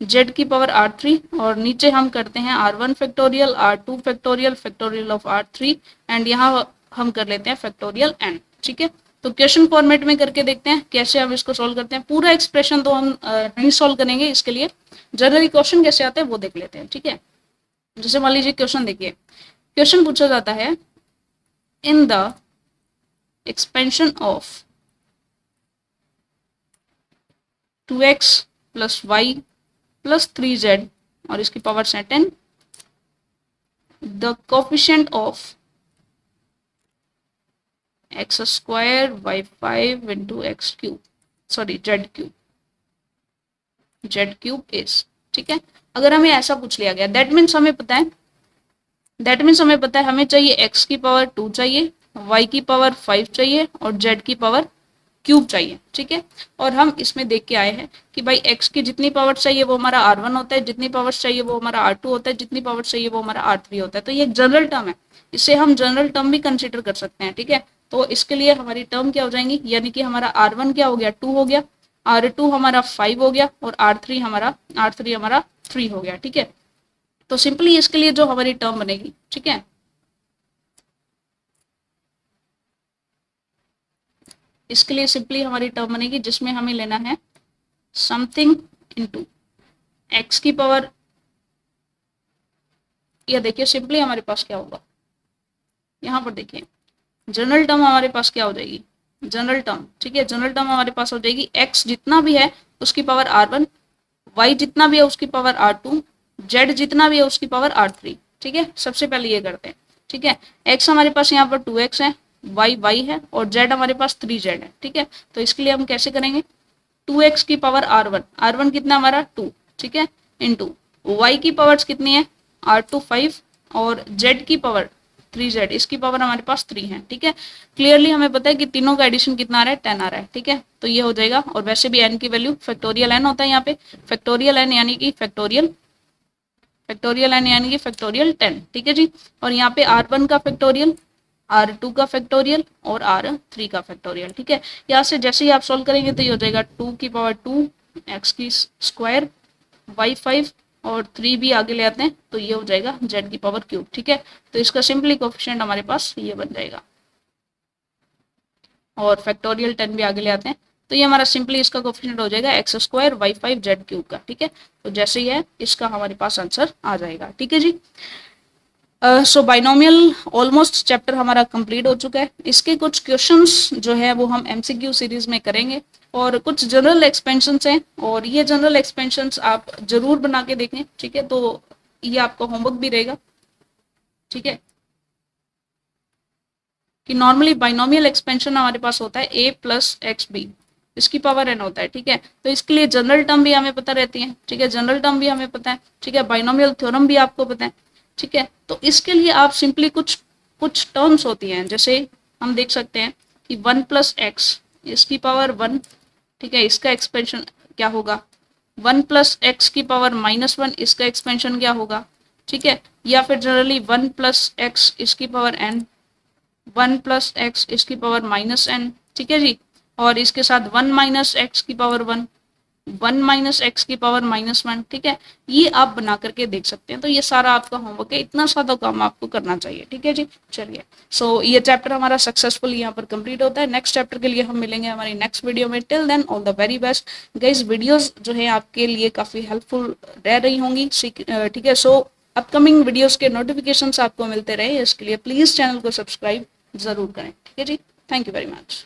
A: z की पावर r3 और नीचे हम करते हैं r1 factorial r2 factorial factorial of r3 and यहाँ हम कर लेते हैं फैक्टोरियल n, ठीक है। तो क्वेश्चन फॉर्मेट में करके देखते हैं कैसे हम इसको सॉल्व करते हैं। पूरा एक्सप्रेशन तो हम नहीं सॉल्व करेंगे, इसके लिए जनरली क्वेश्चन कैसे आते हैं वो देख लेते हैं, ठीक है। जैसे मान लीजिए क्वेश्चन देखिए, क्वेश्चन पूछा जाता है in the expansion of 2x + y + 3z और इसकी power 10, the coefficient of x² y5 × x³ sorry z³ is, ठीक है। अगर हमें ऐसा पूछ लिया गया दैट मीन्स हमें पता है हमें चाहिए x की पावर 2 चाहिए, y की पावर 5 चाहिए और z की पावर क्यूब चाहिए, ठीक है। और हम इसमें देख के आए हैं कि भाई x की जितनी पावर चाहिए वो हमारा r1 होता है, जितनी पावर चाहिए वो हमारा r2 होता है, जितनी पावर चाहिए वो हमारा r3 होता है। तो ये एक जनरल टर्म है, इसे हम जनरल टर्म भी कंसीडर कर सकते हैं, ठीक है। तो इसके लिए हमारी टर्म क्या हो जाएंगी, यानी कि हमारा r1 क्या हो गया 2 हो गया, r2 हमारा 5 हो गया और r3 हमारा 3 हो गया, ठीक है। तो सिंपली इसके लिए जो हमारी टर्म बनेगी, ठीक है, इसके लिए सिंपली हमारी टर्म बनेगी जिसमें हमें लेना है समथिंग इनटू x की पावर, या देखिए सिंपली हमारे पास क्या होगा, यहाँ पर देखिए जनरल टर्म हमारे पास क्या हो जाएगी, जनरल टर्म, ठीक है, जनरल टर्म हमारे पास हो जाएगी x जितना भी है उसकी पावर r1, y जितना भी है उसकी पावर r2, z जितना भी है उसकी पावर r3, ठीक है। सबसे पहले ये करते हैं, ठीक है, x हमारे पास यहाँ पर 2x है, y है और z हमारे पास 3z है, ठीक है। तो इसके लिए हम कैसे करेंगे, 2x की पावर r1 कितना हमारा 2, ठीक है, इंटू y की पावर्स कितनी है R2 5 और Z की पावर 3Z, इसकी पावर हमारे पास 3 है। ठीक है, क्लियरली हमें पता है कि तीनों का एडिशन कितना आ रहा है, 10 आ रहा है। ठीक है, तो ये हो जाएगा। और वैसे भी n की वैल्यू फैक्टोरियल n होता है यहाँ पे, फैक्टोरियल n यानी कि फैक्टोरियल n यानी कि फैक्टोरियल 10। ठीक है जी, और यहाँ पे R1 का फैक्टोरियल, R2 का फैक्टोरियल और R3 का फैक्टोरियल। ठीक है, यहाँ से जैसे ही आप सॉल्व करेंगे तो ये हो जाएगा 2 की पावर 2 x की स्क्वायर y 5 और 3 भी आगे ले आते हैं तो ये हो जाएगा z की पावर क्यूब। ठीक है, तो इसका सिंपली कोफिशिएंट हमारे पास ये बन जाएगा, और फैक्टोरियल 10 भी आगे ले आते हैं तो ये हमारा सिंपली इसका कोफिशिएंट हो जाएगा x square y 5 z cube का। ठीक है, तो जैसे ही है इसका हमारे पास आंसर आ जाएगा। ठीक है जी, सो बाइनोमियल ऑलमोस्ट चैप्टर हमारा कंप्लीट हो चुका है। इसके कुछ क्वेश्चंस जो है वो हम एमसीक्यू सीरीज में करेंगे, और कुछ जनरल एक्सपेंशंस हैं, और ये जनरल एक्सपेंशंस आप जरूर बना के देखें। ठीक है, तो ये आपका होमवर्क भी रहेगा। ठीक है, कि नॉर्मली बाइनोमियल एक्सपेंशन हमारे पास होता है a प्लस एक्स बी, इसकी पावर n होता है। ठीक है, तो इसके लिए जनरल टर्म भी हमें पता रहती है। ठीक है, जनरल टर्म भी हमें पता है। ठीक है, बाइनोमियल थ्योरम भी आपको पता है। ठीक है, तो इसके लिए आप सिंपली कुछ टर्म्स होती हैं, जैसे हम देख सकते हैं कि 1 प्लस एक्स, इसकी पावर 1। ठीक है, इसका एक्सपेंशन क्या होगा, 1 प्लस एक्स की पावर -1, इसका एक्सपेंशन क्या होगा। ठीक है, या फिर जनरली 1 प्लस एक्स इसकी पावर n, 1 प्लस एक्स इसकी पावर -n। ठीक है जी, और इसके साथ 1 माइनस एक्स की पावर 1, 1 माइनस एक्स की पावर -1। ठीक है, ये आप बना करके देख सकते हैं। तो ये सारा आपका होमवर्क है, इतना सादा काम आपको करना चाहिए। ठीक है जी, चलिए, सो ये चैप्टर हमारा सक्सेसफुल यहाँ पर कंप्लीट होता है। नेक्स्ट चैप्टर के लिए हम मिलेंगे हमारी नेक्स्ट वीडियो में। Till then all the very best guys. Videos जो है आपके लिए काफ़ी हेल्पफुल रह रही होंगी। ठीक है, सो अपकमिंग वीडियोस के नोटिफिकेशंस आपको मिलते रहे, इसके लिए प्लीज़ चैनल को सब्सक्राइब ज़रूर करें। ठीक है जी, थैंक यू वेरी मच।